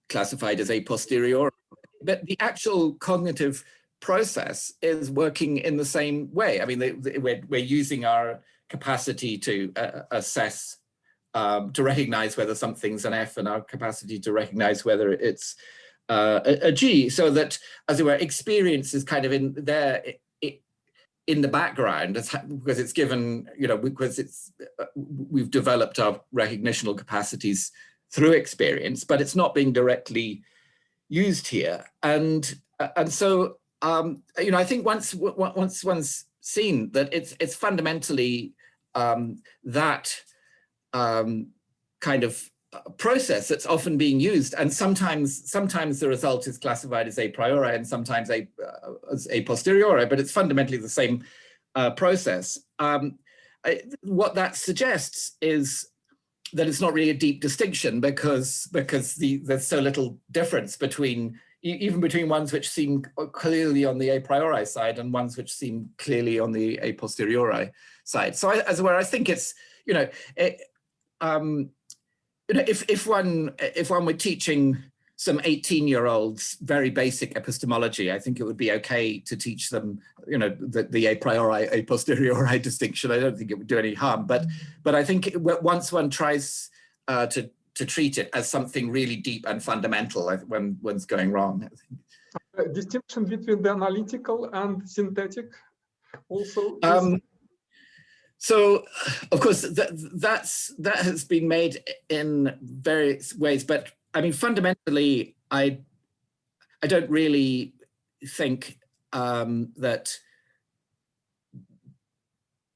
classified as a posteriori. But the actual cognitive process is working in the same way. I mean, we're using our capacity to assess, to recognize whether something's an F, and our capacity to recognize whether it's a G, so that, as it were, experience is kind of in there in the background, because it's given, because we've developed our recognitional capacities through experience, but it's not being directly used here. And so I think once one's seen that it's fundamentally that kind of process that's often being used, and sometimes the result is classified as a priori and sometimes as a posteriori, but it's fundamentally the same process. What that suggests is that it's not really a deep distinction, because there's so little difference even between ones which seem clearly on the a priori side and ones which seem clearly on the a posteriori side. So as where I think it's, if one were teaching some 18-year-olds very basic epistemology, I think it would be okay to teach them, the a priori, a posteriori distinction. I don't think it would do any harm, but I think once one tries to treat it as something really deep and fundamental, when one's going wrong. Distinction between the analytical and synthetic also. So, of course, that has been made in various ways, but I mean, fundamentally, I don't really think that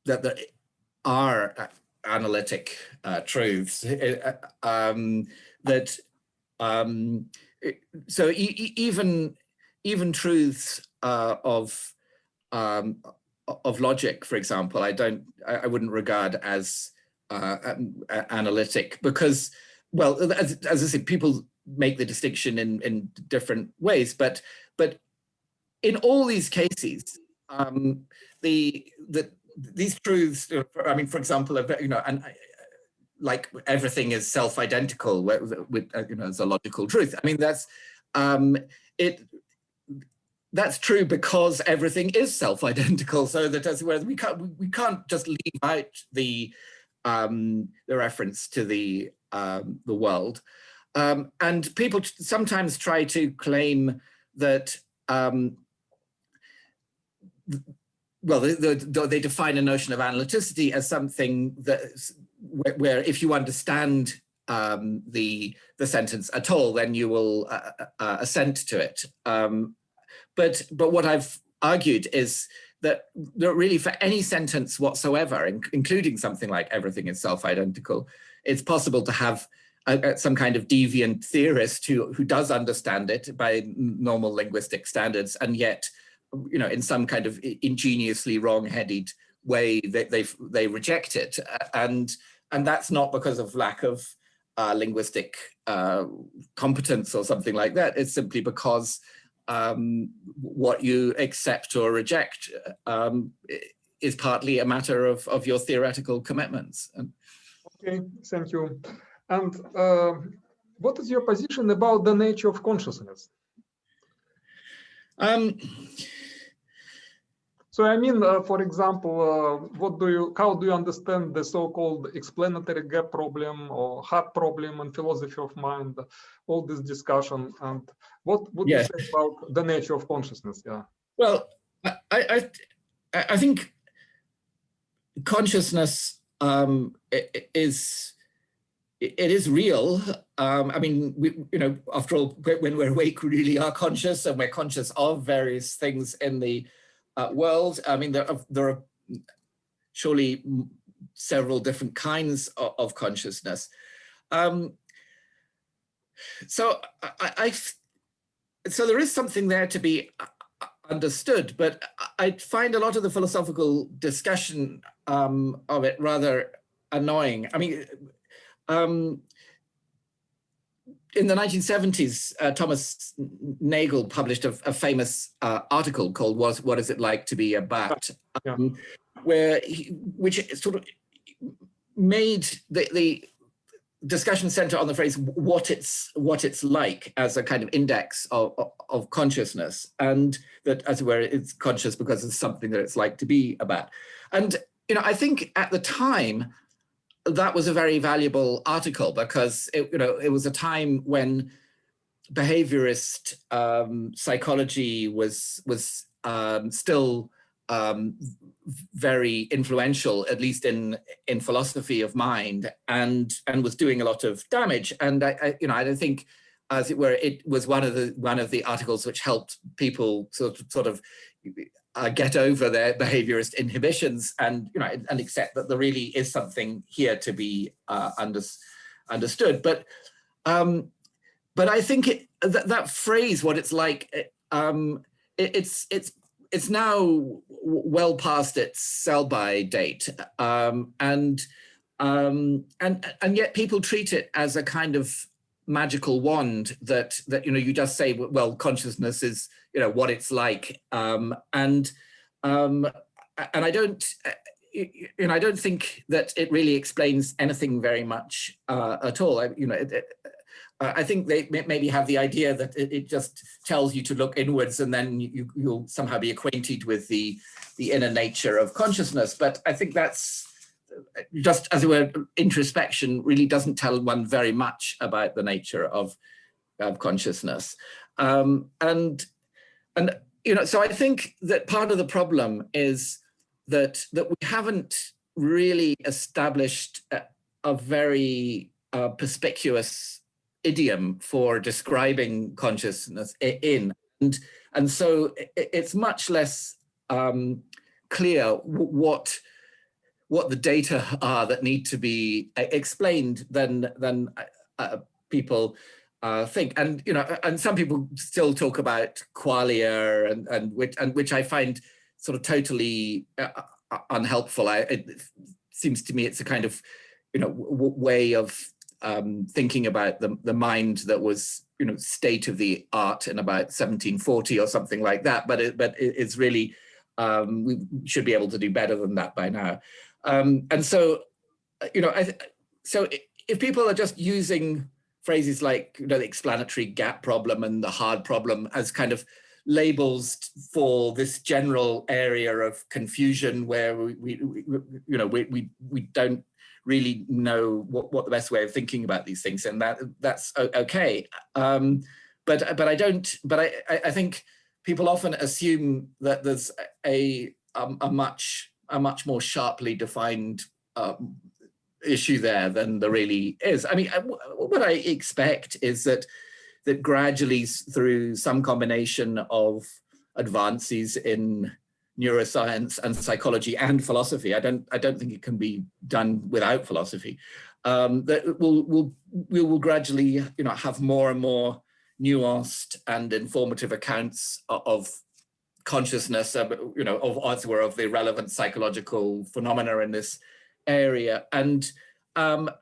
there are analytic truths. So even truths of logic, for example, I wouldn't regard as analytic, because, well, as I said, people make the distinction in different ways, but in all these cases, these truths, I mean, for example, and like everything is self-identical with as a logical truth. I mean, that's true because everything is self-identical. So that as well, we can't just leave out the reference to the world. And people sometimes try to claim that, well, they define a notion of analyticity as something that where if you understand the sentence at all, then you will assent to it. But what I've argued is that really for any sentence whatsoever, including something like everything is self-identical, it's possible to have some kind of deviant theorist who does understand it by normal linguistic standards, and yet, in some kind of ingeniously wrong-headed way, they reject it. And that's not because of lack of linguistic competence or something like that. It's simply because what you accept or reject is partly a matter of your theoretical commitments. Okay, thank you. And what is your position about the nature of consciousness? So I mean, for example, how do you understand the so-called explanatory gap problem or hard problem in philosophy of mind? All this discussion, and what would you say about the nature of consciousness? Yeah. Well, I think consciousness is real. I mean, after all, when we're awake, we really are conscious, and we're conscious of various things in the world. I mean, there are surely several different kinds of consciousness. So so there is something there to be understood, but I find a lot of the philosophical discussion of it rather annoying. I mean, in the 1970s, Thomas Nagel published a famous article called "What Is It Like to Be a Bat?" Which sort of made the discussion center on the phrase what it's like as a kind of index of consciousness, and that, as it were, it's conscious because it's something that it's like to be a bat. And I think at the time that was a very valuable article, because it was a time when behaviorist psychology was still very influential, at least in philosophy of mind, and was doing a lot of damage. And I don't think, as it were, it was one of the articles which helped people sort of get over their behaviorist inhibitions and and accept that there really is something here to be understood. But I think that phrase, what it's like, it's now well past its sell-by date, and yet people treat it as a kind of magical wand that you just say, well, consciousness is what it's like, and I don't think that it really explains anything very much at all. I think they maybe have the idea that it just tells you to look inwards, and then you'll somehow be acquainted with the inner nature of consciousness. But I think that's just, as it were, introspection really doesn't tell one very much about the nature of consciousness. So I think that part of the problem is that we haven't really established a very perspicuous idiom for describing consciousness and so it's much less clear what the data are that need to be explained than people think. And and some people still talk about qualia and which I find sort of totally unhelpful. It seems to me it's a kind of way of thinking about the mind that was state of the art in about 1740 or something like that, but it's really we should be able to do better than that by now. And so so if people are just using phrases like the explanatory gap problem and the hard problem as kind of labels for this general area of confusion where we don't really know what the best way of thinking about these things, and that's okay. But I think people often assume that there's a much more sharply defined issue there than there really is. I mean, what I expect is that gradually, through some combination of advances in neuroscience and psychology and philosophy, I don't think it can be done without philosophy, that we will gradually have more and more nuanced and informative accounts of consciousness, of the relevant psychological phenomena in this area, and maybe,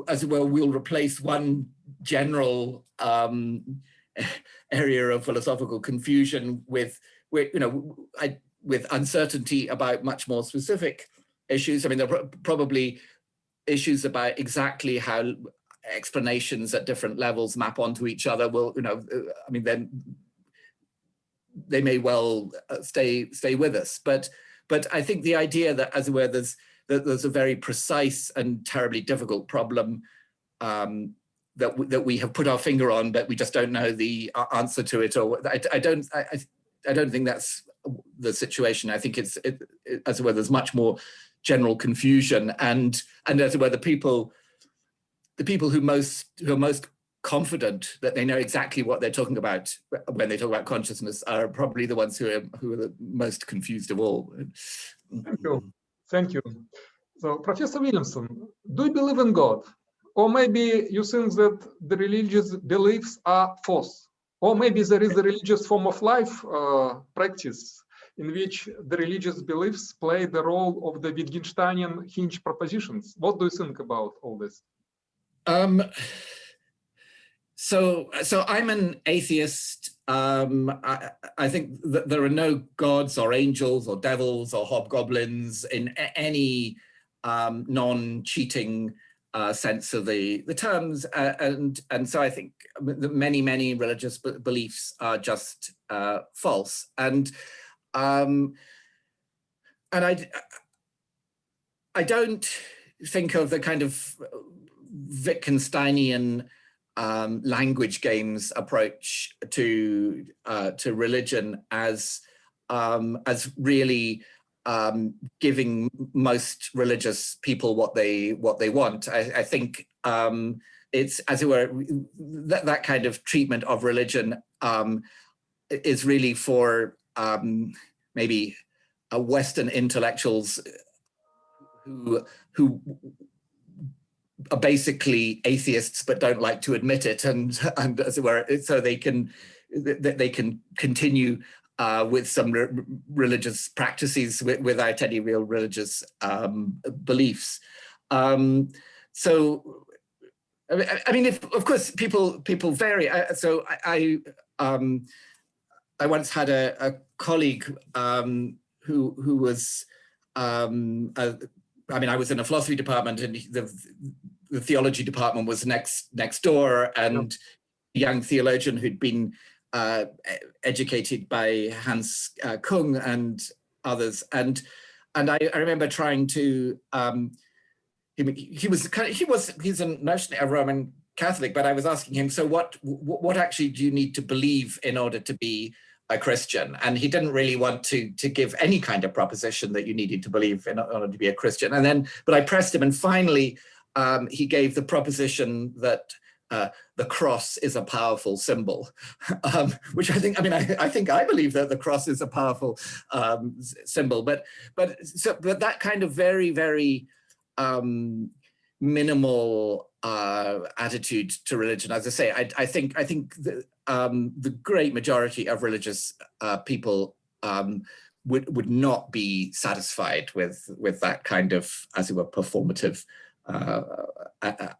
as it were, we'll replace one general area of philosophical confusion with uncertainty about much more specific issues. I mean, there are probably issues about exactly how explanations at different levels map onto each other. Will, I mean, then they may well stay with us. But I think the idea that, as it were, there's a very precise and terribly difficult problem that we have put our finger on, but we just don't know the answer to it. Or I don't think that's the situation. I think as it were, there's much more general confusion, and as it were, the people who are most confident that they know exactly what they're talking about when they talk about consciousness are probably the ones who are the most confused of all. Thank you. So, Professor Williamson, do you believe in God? Or maybe you think that the religious beliefs are false? Or maybe there is a religious form of life practice in which the religious beliefs play the role of the Wittgensteinian hinge propositions. What do you think about all this? So I'm an atheist. I think that there are no gods or angels or devils or hobgoblins in any non-cheating sense of the terms, and so I think that many religious beliefs are just false, and I don't think of the kind of Wittgensteinian language games approach to religion as really giving most religious people what they want. I think it's, as it were, that kind of treatment of religion is really for maybe Western intellectuals who are basically atheists but don't like to admit it, and as it were, so they can continue with some religious practices without any real religious beliefs. So, I mean, of course, people vary. So I once had a colleague who was, I mean, I was in a philosophy department, and the theology department was next door, and a young theologian who'd been educated by Hans Kung and others, and I remember trying to. He's notionally a Roman Catholic, but I was asking him, so what actually do you need to believe in order to be a Christian? And he didn't really want to give any kind of proposition that you needed to believe in order to be a Christian. And then, but I pressed him, and finally he gave the proposition that the cross is a powerful symbol, which I think, I mean, I think I believe that the cross is a powerful symbol, but that kind of very minimal attitude to religion, as I say, I think the great majority of religious people would not be satisfied with that kind of, as it were, performative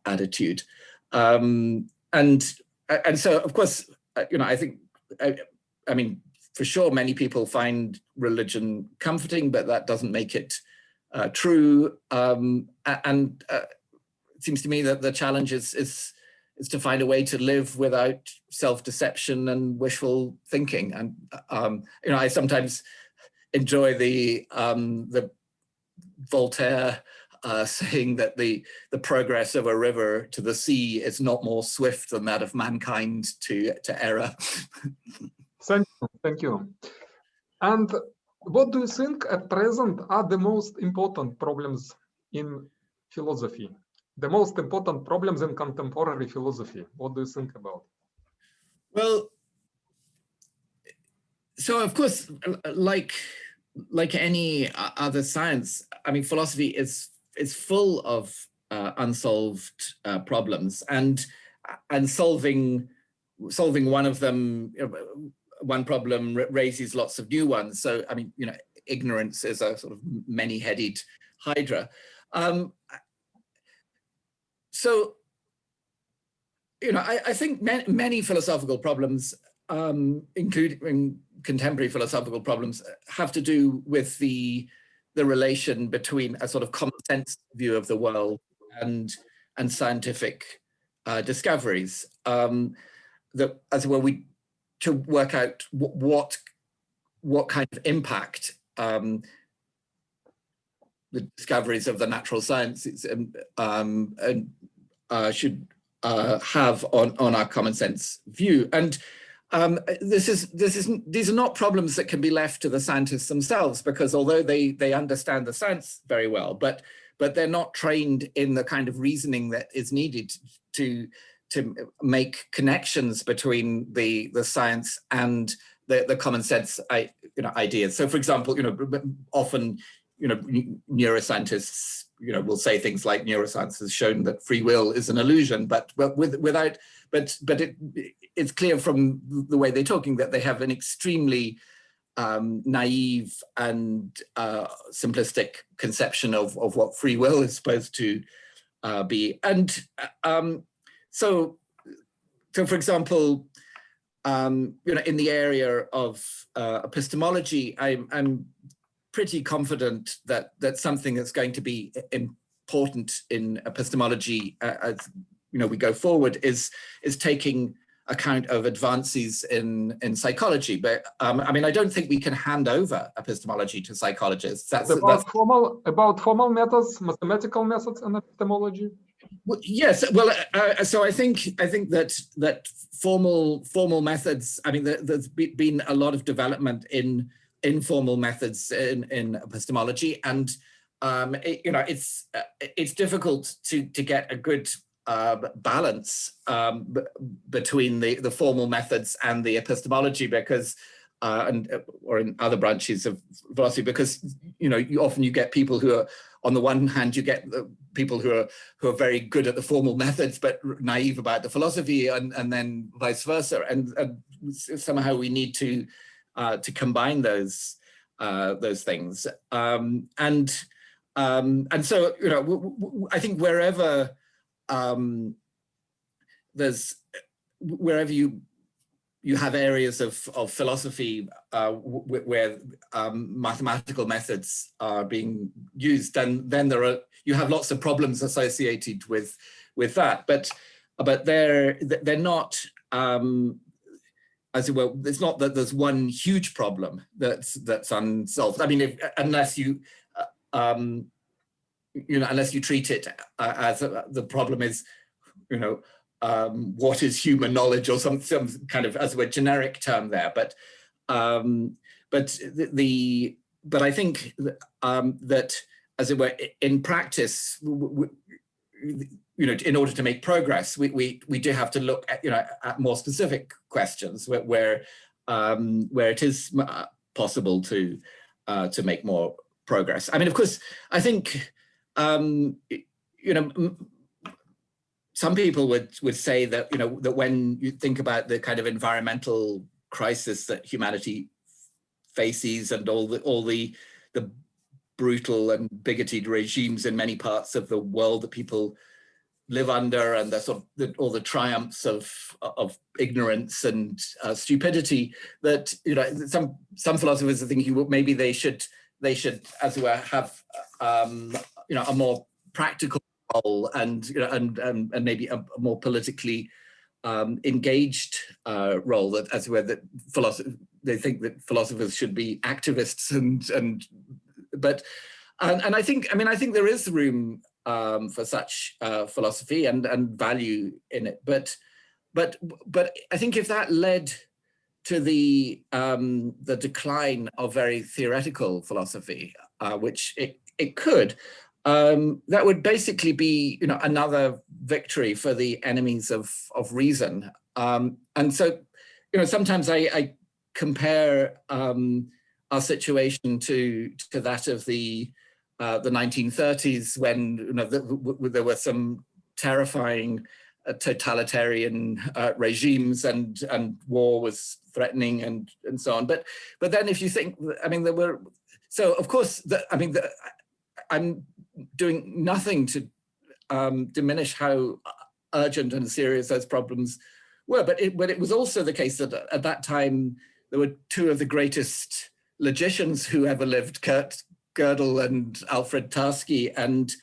attitude. And so, of course, I think, I mean, for sure, many people find religion comforting, but that doesn't make it true. And it seems to me that the challenge is to find a way to live without self-deception and wishful thinking. And I sometimes enjoy the Voltaire saying that the progress of a river to the sea is not more swift than that of mankind to error. Thank you. And what do you think at present are the most important problems in philosophy? The most important problems in contemporary philosophy? What do you think about? Well, so of course, like any other science, I mean, philosophy is full of unsolved problems, and solving one of them, one problem raises lots of new ones. So, I mean, ignorance is a sort of many-headed hydra. So, I think many philosophical problems, including contemporary philosophical problems, have to do with the relation between a sort of common sense view of the world and scientific discoveries. That, as well, to work out what kind of impact the discoveries of the natural sciences should have on our common sense view. And these are not problems that can be left to the scientists themselves, because although they understand the science very well, but they're not trained in the kind of reasoning that is needed to make connections between the science and the common sense ideas. So, for example, often neuroscientists will say things like neuroscience has shown that free will is an illusion, but it's clear from the way they're talking that they have an extremely naive and simplistic conception of what free will is supposed to be. And so for example, in the area of epistemology, I'm pretty confident that something that's going to be important in epistemology as we go forward is taking account of advances in psychology. But I mean, I don't think we can hand over epistemology to psychologists. That's about formal methods, mathematical methods, and epistemology. Well, yes. Well, so I think that formal methods. I mean, there's been a lot of development in informal methods in epistemology, and it's difficult to get a good balance between the formal methods and the epistemology, because or in other branches of philosophy, because you get people who are, on the one hand, you get the people who are very good at the formal methods but naive about the philosophy, and then vice versa, and somehow we need to combine those things, and so I think wherever you have areas of philosophy where mathematical methods are being used, then you have lots of problems associated with that. But they're not, as it were, it's not that there's one huge problem that's unsolved. I mean, unless you treat it as the problem is, what is human knowledge, or some kind of, as a generic term there. But I think that, as it were, in practice, in order to make progress, we do have to look at more specific questions where it is possible to make more progress. I mean, of course, I think some people would say that that when you think about the kind of environmental crisis that humanity faces, and all the brutal and bigoted regimes in many parts of the world that people live under, and all the triumphs of ignorance and stupidity, that some philosophers are thinking, well, maybe they should, as it were, have a more practical role, and maybe a more politically engaged role, that, as it were, that they think that philosophers should be activists, but I think there is room for such philosophy and value in it, but I think if that led to the decline of very theoretical philosophy, which it could, that would basically be another victory for the enemies of reason, and so sometimes I compare our situation to that of the 1930s, when there were some terrifying totalitarian regimes, and war was threatening, and so on. But then, if you think, I mean, there were, so of course, I'm doing nothing to diminish how urgent and serious those problems were, but it was also the case that at that time there were two of the greatest logicians who ever lived, Kurt Gödel and Alfred Tarski, and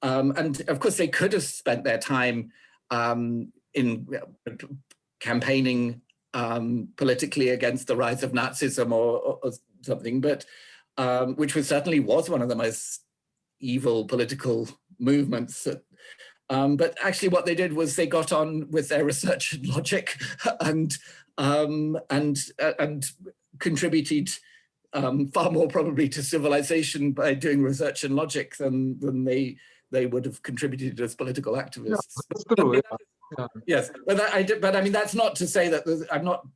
of course they could have spent their time in campaigning politically against the rise of Nazism or something, but which certainly was one of the most evil political movements. But actually what they did was they got on with their research and logic and contributed far more probably to civilization by doing research and logic than they would have contributed as political activists. Yeah, that's true. Yeah. Yes, but I mean, that's not to say that I'm not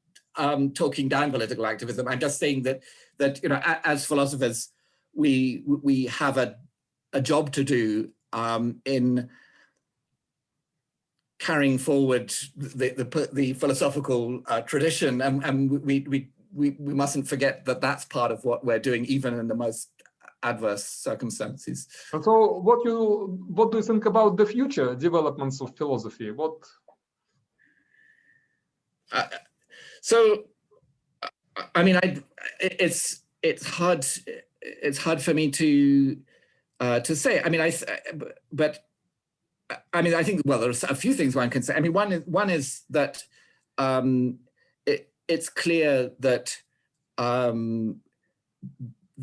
talking down political activism. I'm just saying that you know, as philosophers, we have a job to do in carrying forward the philosophical tradition, and we mustn't forget that that's part of what we're doing, even in the most adverse circumstances. So what do you think about the future developments of philosophy? What? So, I mean, it's hard for me to say. I mean, but I mean, I think, well, there's a few things one can say. I mean, one is that it's clear that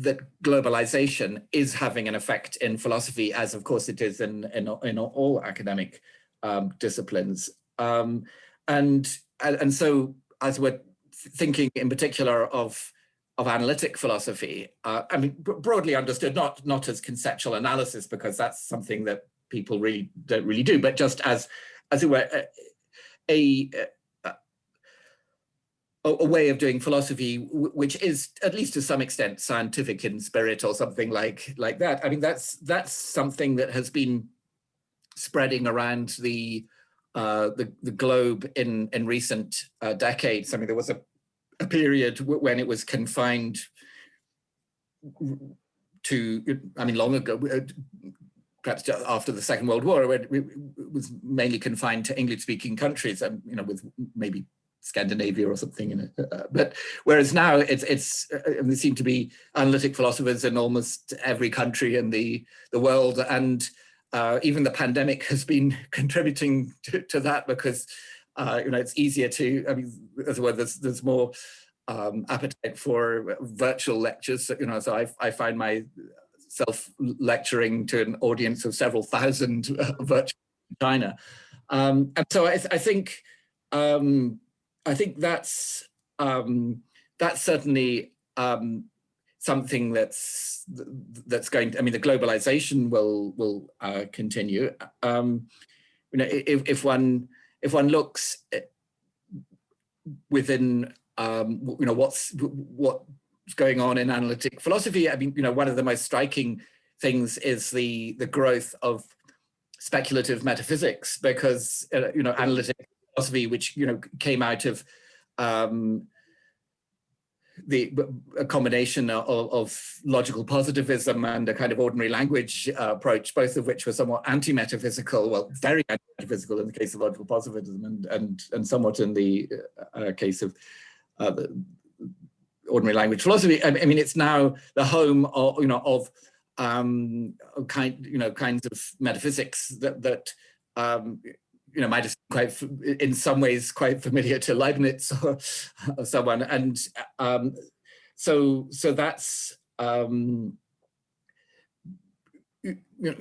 that globalization is having an effect in philosophy, as of course it is in all academic disciplines, and so as we're thinking in particular of analytic philosophy, I mean, broadly understood, not as conceptual analysis, because that's something that people really don't really do, but just as it were a way of doing philosophy, which is at least to some extent scientific in spirit or something like that. I mean, that's something that has been spreading around the globe in recent decades. I mean, there was a period when it was confined to, I mean, long ago, perhaps just after the Second World War, where it was mainly confined to English-speaking countries, you know, with maybe Scandinavia or something in it. But whereas now there seem to be analytic philosophers in almost every country in the world, and even the pandemic has been contributing to that, because you know, it's easier to, I mean, as well, there's more appetite for virtual lectures. You know, so I find myself lecturing to an audience of several thousand virtual in China, and so I think that's certainly something that's going to, I mean, the globalization will continue. You know, if one looks within you know, what's going on in analytic philosophy, I mean, you know, one of the most striking things is the growth of speculative metaphysics, because you know, analytic philosophy, which, you know, came out of a combination of logical positivism and a kind of ordinary language approach, both of which were somewhat anti-metaphysical, well, very anti-metaphysical in the case of logical positivism, and somewhat in the case of the ordinary language philosophy. I mean, it's now the home of, you know, of kinds of metaphysics that you know, might have quite, in some ways, quite familiar to Leibniz or someone, and so that's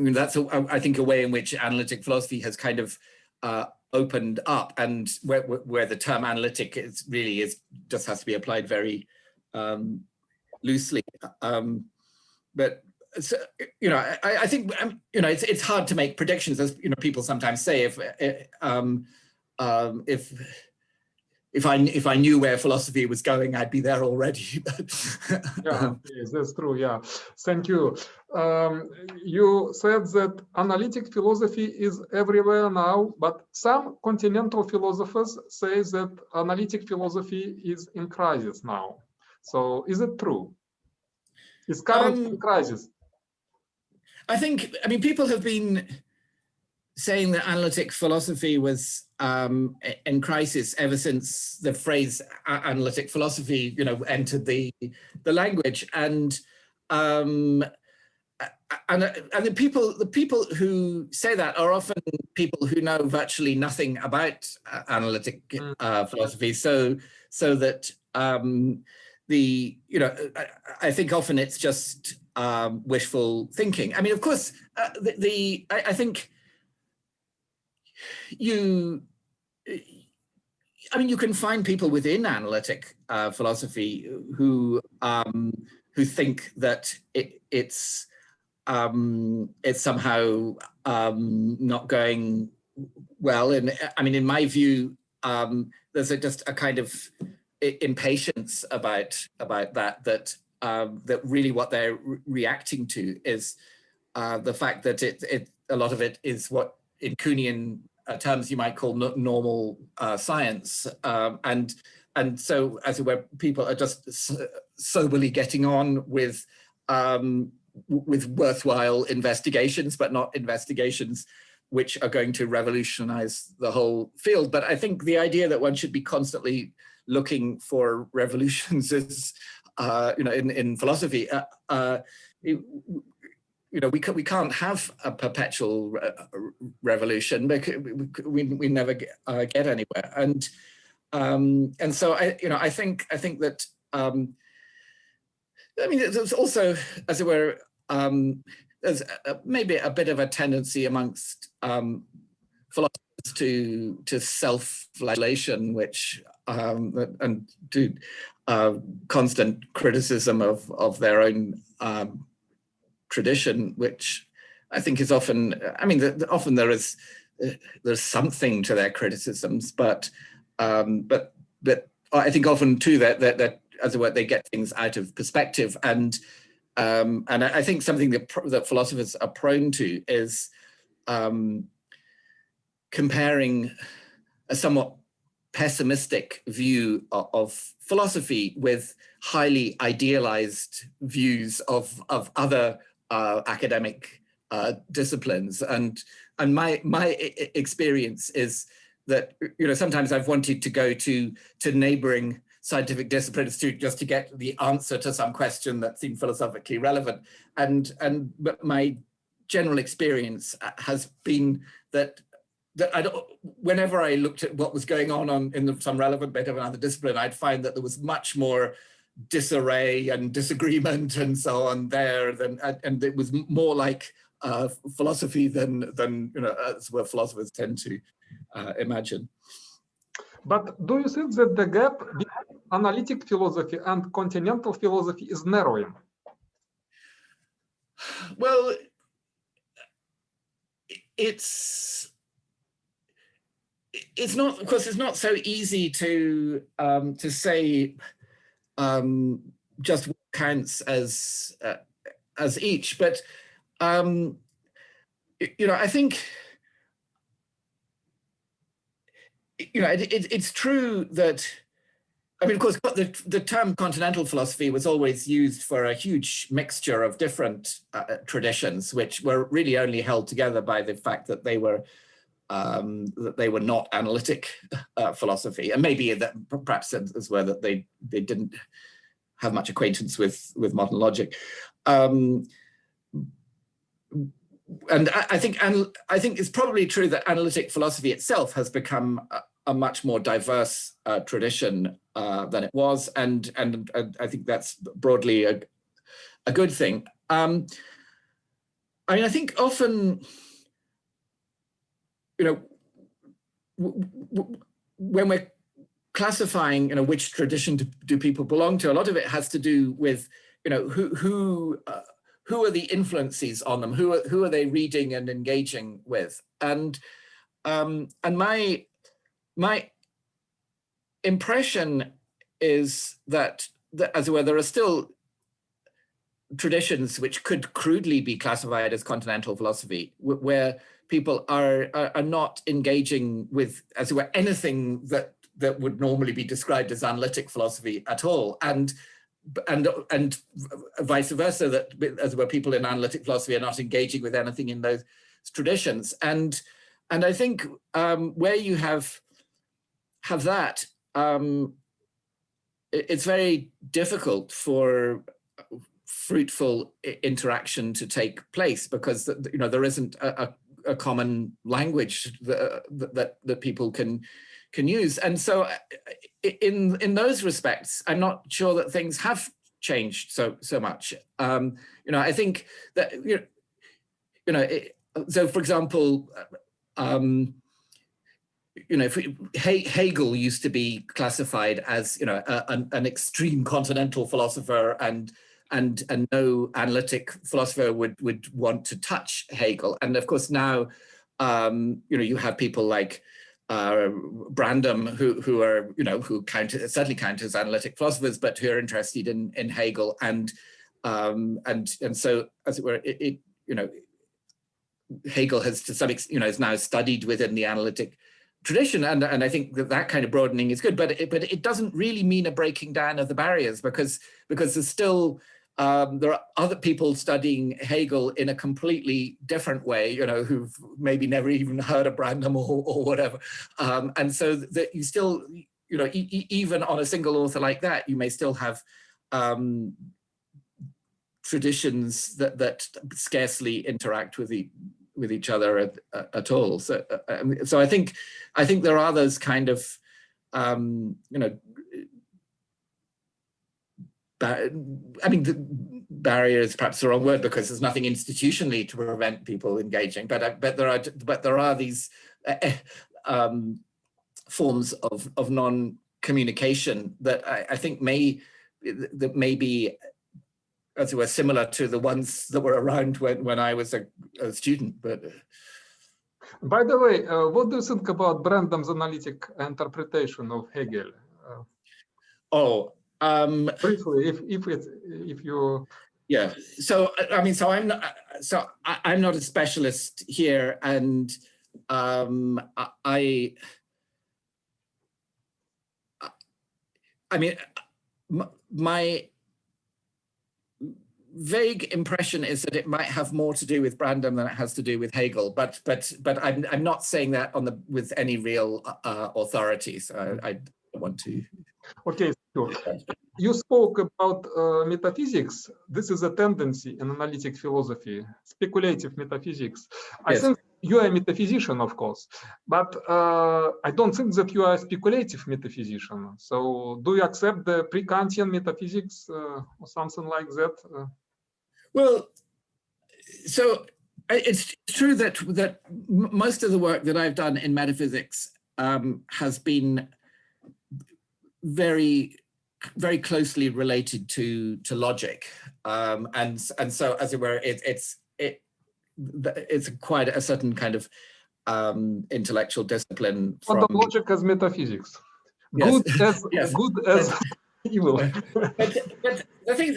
that's I think a way in which analytic philosophy has kind of opened up, and where the term analytic just has to be applied very loosely, but. So, you know, I think, you know, it's hard to make predictions, as, you know, people sometimes say, if I knew where philosophy was going, I'd be there already. Yeah, yes, that's true. Yeah, thank you. You said that analytic philosophy is everywhere now, but some continental philosophers say that analytic philosophy is in crisis now. So, is it true? Is current in crisis? I think, I mean, people have been saying that analytic philosophy was in crisis ever since the phrase analytic philosophy, you know, entered the language. And the people who say that are often people who know virtually nothing about analytic philosophy. So that I think often it's just wishful thinking. I mean, of course, I think you can find people within analytic philosophy who think that it's somehow not going well. And I mean, in my view, there's just a kind of impatience about that really what they're reacting to is the fact that a lot of it is what in Kuhnian terms you might call normal science, and so as it were, people are just soberly getting on with worthwhile investigations, but not investigations which are going to revolutionize the whole field. But I think the idea that one should be constantly looking for revolutions is, in philosophy, we can't have a perpetual revolution because we never get anywhere. And so I think that there's also, as it were, there's maybe a bit of a tendency amongst philosophers to self-flagellation, which and to constant criticism of their own tradition, which I think is often, often there's something to their criticisms, but I think often too that as it were, they get things out of perspective, and I think something that philosophers are prone to is comparing a somewhat pessimistic view of philosophy with highly idealized views of other academic disciplines, and my experience is that sometimes I've wanted to go to neighboring scientific disciplines just to get the answer to some question that seemed philosophically relevant, but my general experience has been that whenever I looked at what was going on in some relevant bit of another discipline, I'd find that there was much more disarray and disagreement and so on there, and it was more like philosophy than as where philosophers tend to imagine. But do you think that the gap between analytic philosophy and continental philosophy is narrowing? Well, it's not, of course, it's not so easy to say just what counts as each, but I think it's true that, of course, the term continental philosophy was always used for a huge mixture of different traditions, which were really only held together by the fact that they were not analytic philosophy, and maybe that perhaps as well that they didn't have much acquaintance with modern logic. And I think it's probably true that analytic philosophy itself has become a much more diverse tradition than it was, and I think that's broadly a good thing. I think often, when we're classifying, which tradition do people belong to, a lot of it has to do with, who are the influences on them, who are they reading and engaging with, and my impression is that as it were, there are still traditions which could crudely be classified as continental philosophy, where people are not engaging with, as it were, anything that would normally be described as analytic philosophy at all. And and vice versa, that as where people in analytic philosophy are not engaging with anything in those traditions. And I think where you have that, it's very difficult for fruitful interaction to take place, because there isn't a common language that people can use. And so in those respects, I'm not sure that things have changed so much. I think that so for example, Hegel used to be classified as an extreme continental philosopher, and no analytic philosopher would want to touch Hegel. And of course now you have people like Brandom who are who certainly count as analytic philosophers, but who are interested in Hegel, and so as it were, Hegel has to some extent is now studied within the analytic tradition, and I think that kind of broadening is good, but it doesn't really mean a breaking down of the barriers, because there's still there are other people studying Hegel in a completely different way, who've maybe never even heard of Brandom or whatever, and so that you still, even on a single author like that, you may still have traditions that scarcely interact with each other at all. So I think there are those kind of the barrier is perhaps the wrong word, because there's nothing institutionally to prevent people engaging, but there are these forms of non-communication that I think may be, as it were, similar to the ones that were around when I was a student. But by the way, what do you think about Brandom's analytic interpretation of Hegel? Briefly, if you. Yeah. So I'm not a specialist here, and my vague impression is that it might have more to do with Brandom than it has to do with Hegel, but I'm not saying that with any real authority, so I don't want to. Okay, sure. You spoke about metaphysics. This is a tendency in analytic philosophy, speculative metaphysics. I think you are a metaphysician, of course, but I don't think that you are a speculative metaphysician. So do you accept the pre-Kantian metaphysics or something like that? Well, so it's true that most of the work that I've done in metaphysics has been very closely related to logic, and so, as it were, it's quite a certain kind of intellectual discipline. From the logic as metaphysics, yes. Good as evil. But the thing,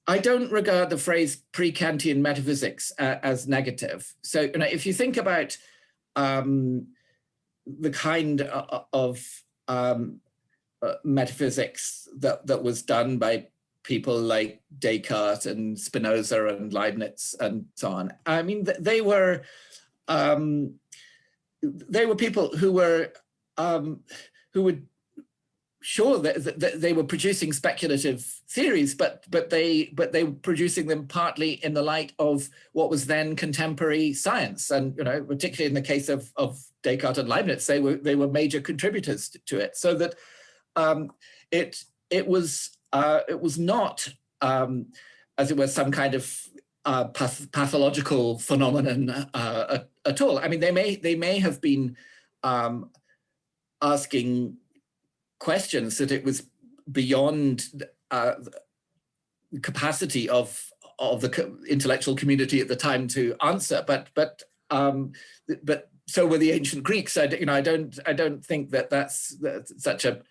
I don't regard the phrase pre-Kantian metaphysics as negative. So, if you think about the kind of metaphysics that was done by people like Descartes and Spinoza and Leibniz and so on, I mean, they were people who were sure that they were producing speculative theories, but they were producing them partly in the light of what was then contemporary science, and particularly in the case of Descartes and Leibniz, they were major contributors to it. So that it was not as it was some kind of pathological phenomenon at all. I mean, they may have been asking questions that it was beyond the capacity of the intellectual community at the time to answer, but so were the ancient Greeks. I don't think that that's such a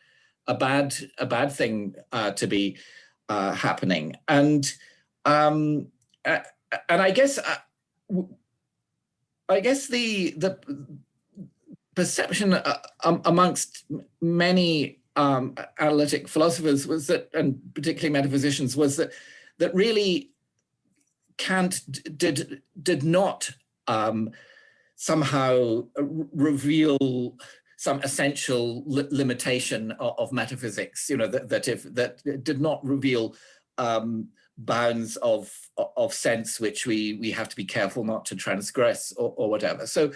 bad thing to be happening, and I guess the perception amongst many analytic philosophers was that, and particularly metaphysicians, was that really Kant did not somehow reveal some essential limitation of metaphysics. You know, that did not reveal bounds of sense which we have to be careful not to transgress or whatever. So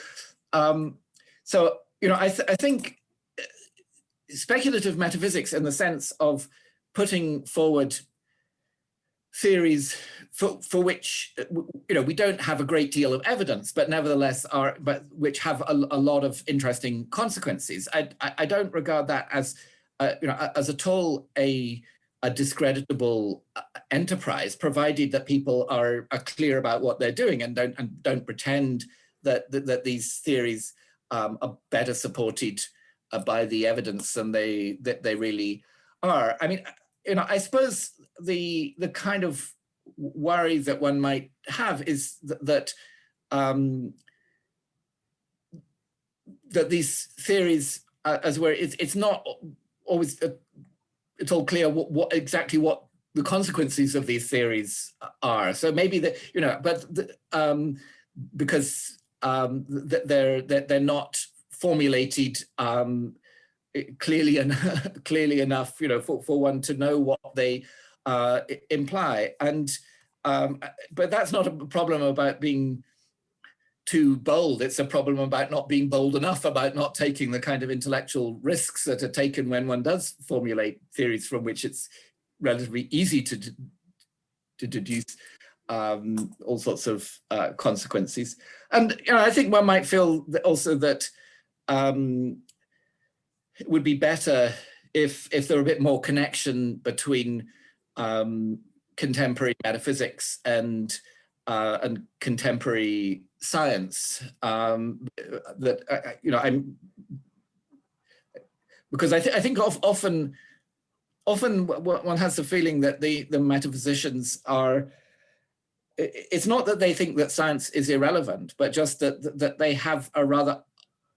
you know, I think speculative metaphysics, in the sense of putting forward theories for which, you know, we don't have a great deal of evidence, but nevertheless which have a lot of interesting consequences. I don't regard that as you know, as at all a discreditable enterprise, provided that people are clear about what they're doing and don't pretend that these theories are better supported by the evidence than they really are. I mean, you know, I suppose the kind of worry that one might have is that that these theories, as where it's not always it's all clear what exactly the consequences of these theories are. So maybe that, you know, but because they're not formulated clearly enough, you know, for one to know what they imply. And but that's not a problem about being too bold. It's a problem about not being bold enough, about not taking the kind of intellectual risks that are taken when one does formulate theories from which it's relatively easy to deduce all sorts of consequences. And you know, I think one might feel that also that it would be better if there were a bit more connection between contemporary metaphysics and contemporary science. That you know, because I think often one has the feeling that the metaphysicians are. It's not that they think that science is irrelevant, but just that they have a rather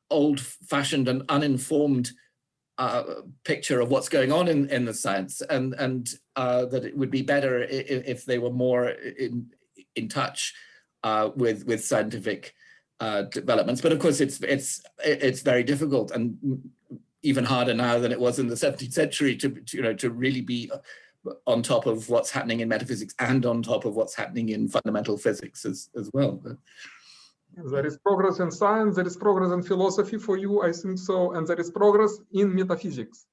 old-fashioned and uninformed picture of what's going on in the science, and that it would be better if they were more in touch with scientific developments. But of course, it's very difficult, and even harder now than it was in the 17th century to really be on top of what's happening in metaphysics and on top of what's happening in fundamental physics as well. But there is progress in science, there is progress in philosophy for you, I think so, and there is progress in metaphysics.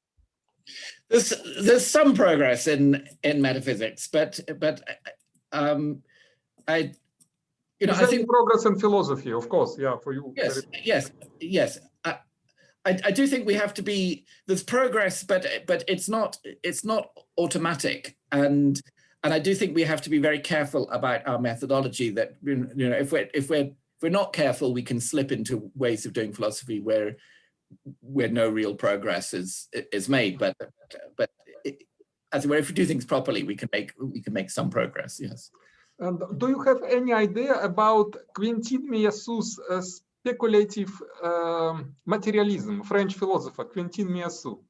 There's some progress in metaphysics, but I think progress in philosophy, of course, yeah, for you. Yes. I do think we have to be, there's progress, but it's not automatic, and I do think we have to be very careful about our methodology. That, you know, if we're not careful, we can slip into ways of doing philosophy where no real progress is made. But as it were, if we do things properly, we can make some progress. Yes. And do you have any idea about Quentin Meillassoux' speculative materialism, French philosopher Quentin Meillassoux?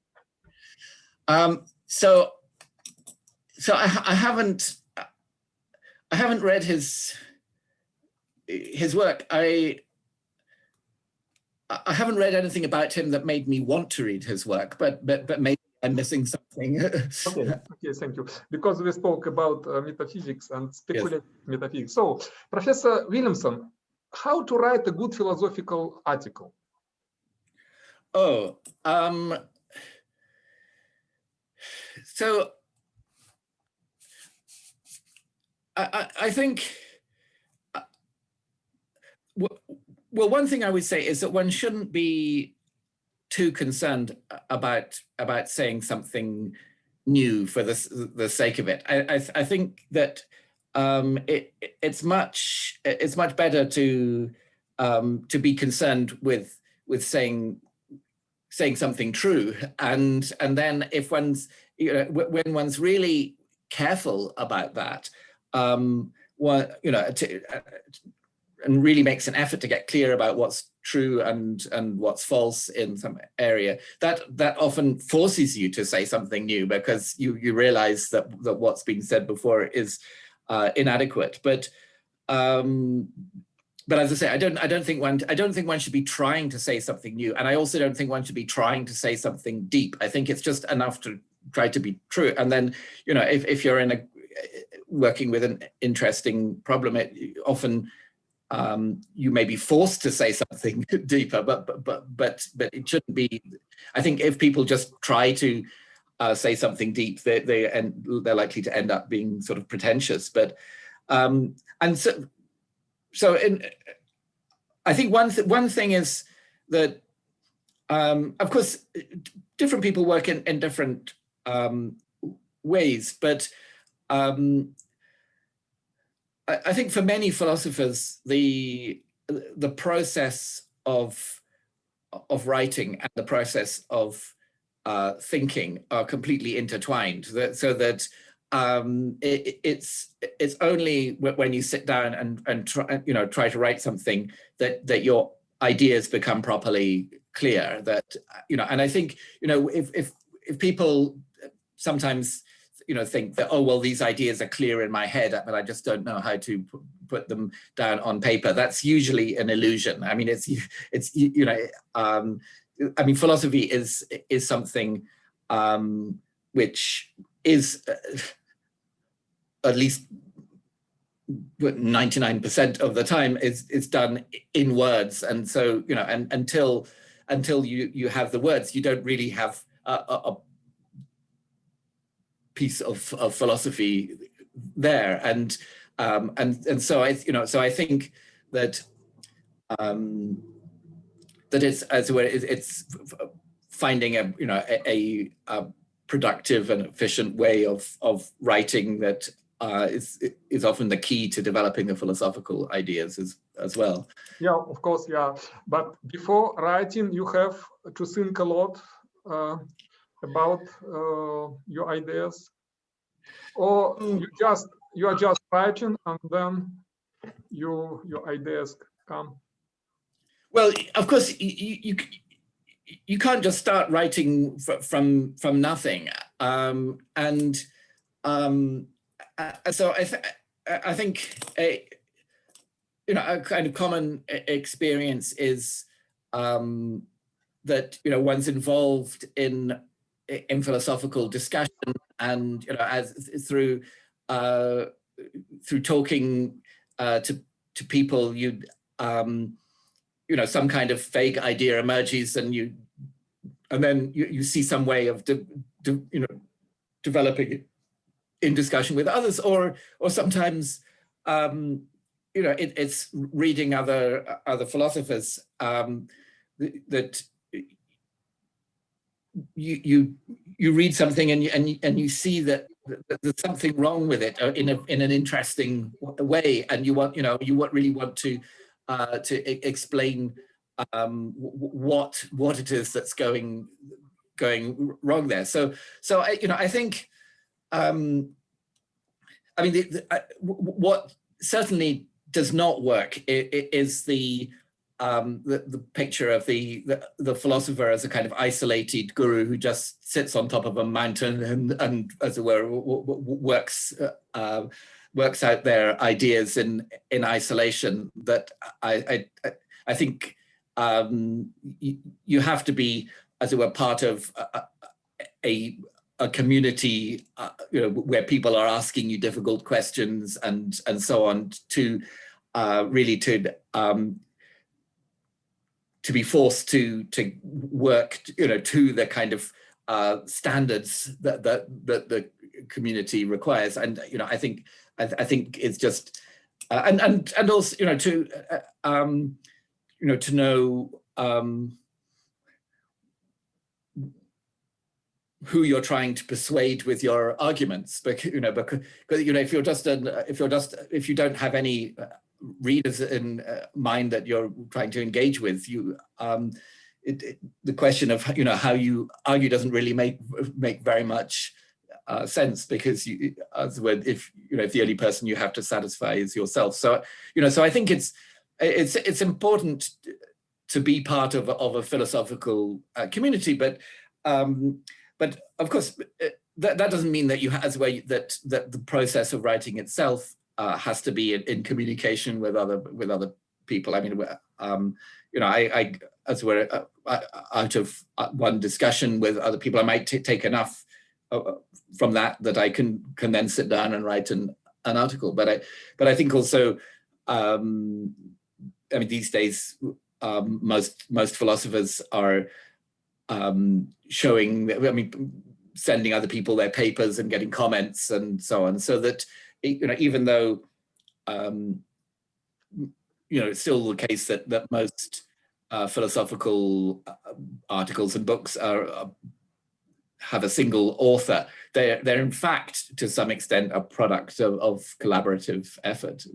So I haven't read his work. I haven't read anything about him that made me want to read his work, but maybe I'm missing something. Okay, thank you. Because we spoke about metaphysics and speculative metaphysics. So, Professor Williamson, how to write a good philosophical article? So I think, well, one thing I would say is that one shouldn't be too concerned about saying something new for the sake of it. I think that it's much better to be concerned with saying something true, and then if one's, you know, when one's really careful about that, really makes an effort to get clear about what's true and what's false in some area, that often forces you to say something new, because you realize that what's been said before is inadequate. But as I say, I don't think one should be trying to say something new, and I also don't think one should be trying to say something deep. I think it's just enough to try to be true, and then if you're working with an interesting problem, often you may be forced to say something deeper, but it shouldn't be. I think if people just try to say something deep, they're likely to end up being sort of pretentious. But I think one thing is that, of course, different people work in different ways, but I think for many philosophers, the process of writing and the process of thinking are completely intertwined. So that it's only when you sit down and try to write something that your ideas become properly clear. And I think if people sometimes think that, oh well, these ideas are clear in my head, but I just don't know how to put them down on paper, that's usually an illusion. I mean, I mean, philosophy is something which is at least 99% of the time is done in words, and so and until you have the words, you don't really have a piece of philosophy there, and so I think that that it's finding a productive and efficient way of writing that is often the key to developing the philosophical ideas as well. Yeah, of course, yeah. But before writing, you have to think a lot about your ideas, or you are just writing and then your ideas come. Well, of course, you can't just start writing from nothing, so I think a kind of common experience is that one's involved in philosophical discussion, and as through talking to people, some kind of vague idea emerges, and then you see some way of developing it in discussion with others, or sometimes it's reading other philosophers that you read something and you see that there's something wrong with it in an interesting way, and you really want to explain what it is that's going wrong there. So I think what certainly does not work is the picture of the philosopher as a kind of isolated guru who just sits on top of a mountain and as it were works out their ideas in isolation. That I think you have to be, as it were, part of a community, where people are asking you difficult questions and so on, to really to be forced to work, to the kind of standards that the community requires. And I think it's just and also to know who you're trying to persuade with your arguments, because if you don't have any readers in mind that you're trying to engage with, the question of how you argue doesn't really make very much sense, because if the only person you have to satisfy is yourself. So I think it's it's important to be part of a philosophical community, but of course that doesn't mean that that the process of writing itself has to be in communication with other people. I mean, you know, I as we're out of one discussion with other people, I might take enough from that I can then sit down and write an article. But I think also, I mean, these days most philosophers are showing, I mean, sending other people their papers and getting comments and so on, so that, you know, even though you know, it's still the case that most philosophical articles and books have a single author. They're in fact, to some extent, a product of collaborative effort.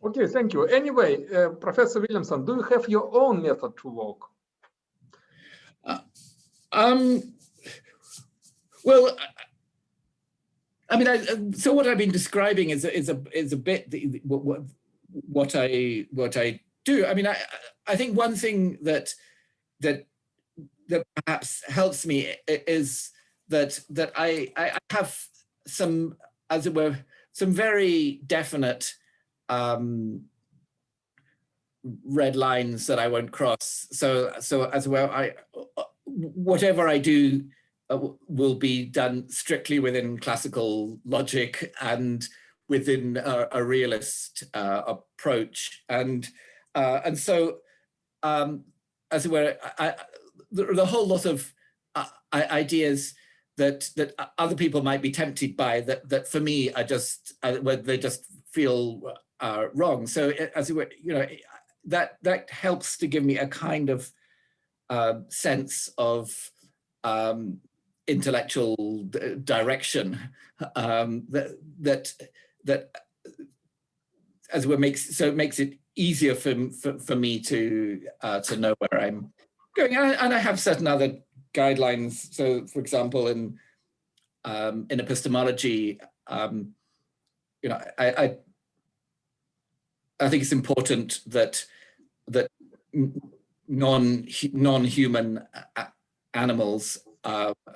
Okay, thank you. Anyway, Professor Williamson, do you have your own method to work? Well, I mean, so what I've been describing is a bit what I do. I mean, I think one thing that perhaps helps me is that I have some, as it were, some very definite red lines that I won't cross. So as well, whatever I do will be done strictly within classical logic and within a realist approach, and so as it were, the whole lot of ideas that other people might be tempted by, that for me are just they just feel wrong. So as it were, you know, that helps to give me a kind of sense of intellectual direction that as it were makes it easier for me to know where I'm going, and I have certain other guidelines. So, for example, in epistemology, you know, I think it's important that non-human animals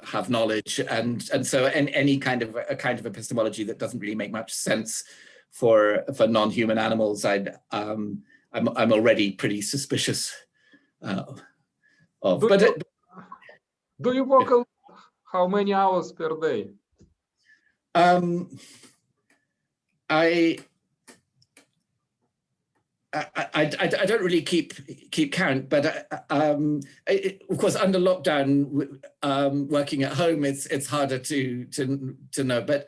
have knowledge, and so any kind of epistemology that doesn't really make much sense for non-human animals, I'm already pretty suspicious of. Do you work how many hours per day? I don't really keep count, but of course under lockdown, working at home, it's harder to know. But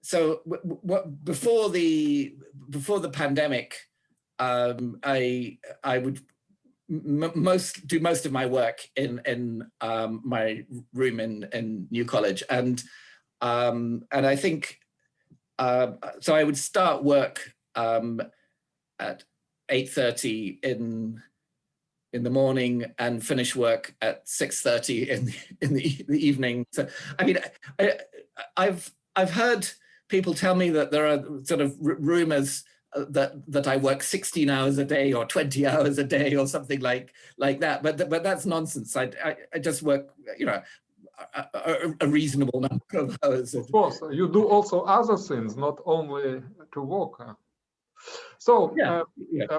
so before the pandemic, I would do most of my work in my room in New College, and I think so I would start work at 8:30 in the morning and finish work at 6:30 in the evening. So I mean, I've heard people tell me that there are sort of rumors that I work 16 hours a day or 20 hours a day or something like that, but that's nonsense. I just work, you know, a reasonable number of hours. Of course, you do also other things, not only to work. So, yeah.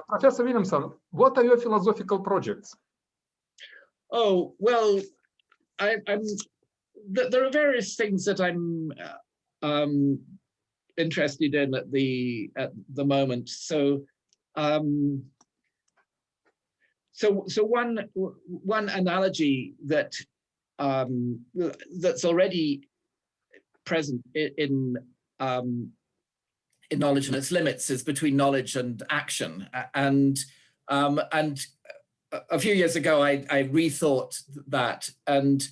Professor Williamson, what are your philosophical projects? Oh, well, there are various things that I'm interested in at the moment. So, so one analogy that's already present in knowledge and its limits is between knowledge and action. And a few years ago, I rethought that, and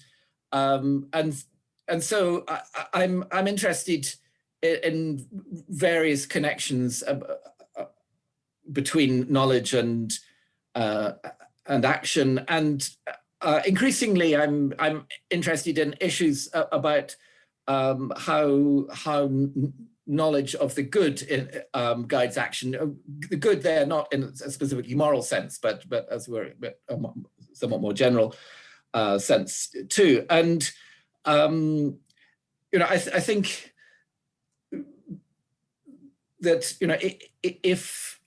so I'm interested in various connections between knowledge and action, and increasingly I'm interested in issues about how knowledge of the good guides action. The good there, not in a specifically moral sense, but as we're a somewhat more general sense too. And you know, I think that, you know, if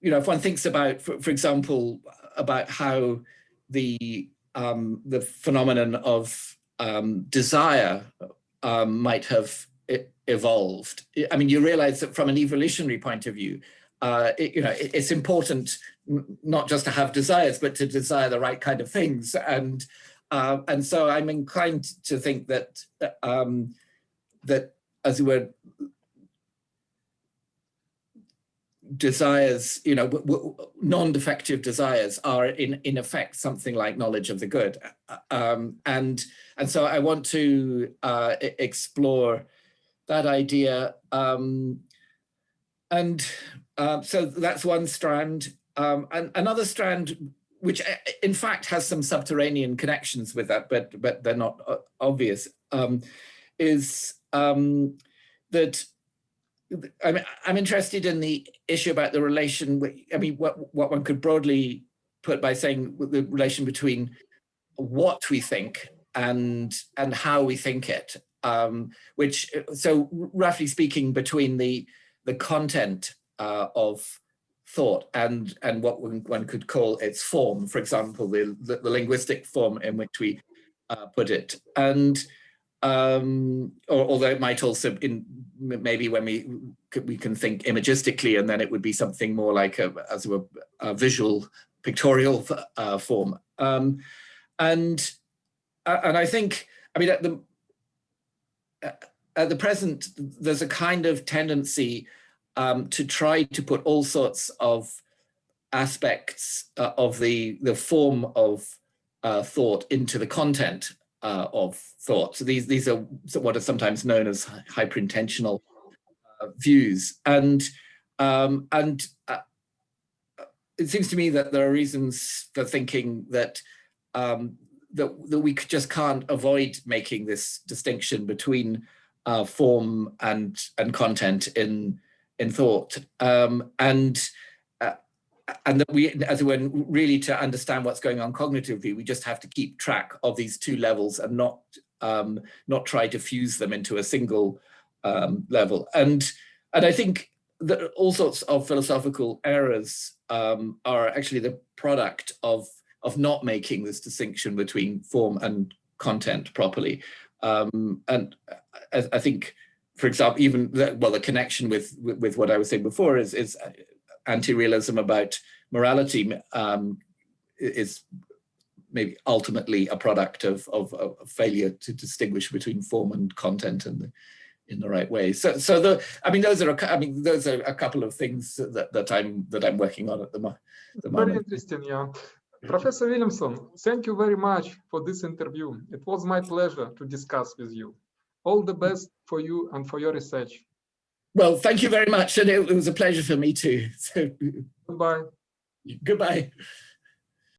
you know, if one thinks about, for example, about how the phenomenon of desire might have evolved. I mean, you realize that from an evolutionary point of view, you know, it's important not just to have desires, but to desire the right kind of things. And so I'm inclined to think that that, as it were, desires, you know, non-defective desires are in effect something like knowledge of the good, and so I want to explore that idea, and so that's one strand, and another strand which in fact has some subterranean connections with that, but they're not obvious, is that I'm interested in the issue about the relation. I mean, what one could broadly put by saying the relation between what we think and how we think it, which, so roughly speaking, between the content of thought and what one could call its form, for example, the linguistic form in which we put it, and although it might also, maybe when we can think imagistically, and then it would be something more like a visual, pictorial form. And I think, I mean, at the present, there's a kind of tendency to try to put all sorts of aspects of the form of thought into the content of thought. So these are what are sometimes known as hyperintentional views, and it seems to me that there are reasons for thinking that that we just can't avoid making this distinction between form and content in thought, and that we, as it were, really to understand what's going on cognitively, we just have to keep track of these two levels and not try to fuse them into a single level. And I think that all sorts of philosophical errors are actually the product of not making this distinction between form and content properly. And I think, for example, even the connection with what I was saying before is anti-realism about morality is maybe ultimately a product of failure to distinguish between form and content in the right way. So I mean, those are a couple of things that I'm working on at the moment. Very interesting, yeah. Professor Williamson, thank you very much for this interview. It was my pleasure to discuss with you. All the best for you and for your research. Well, thank you very much, and it was a pleasure for me too. So, goodbye. Goodbye.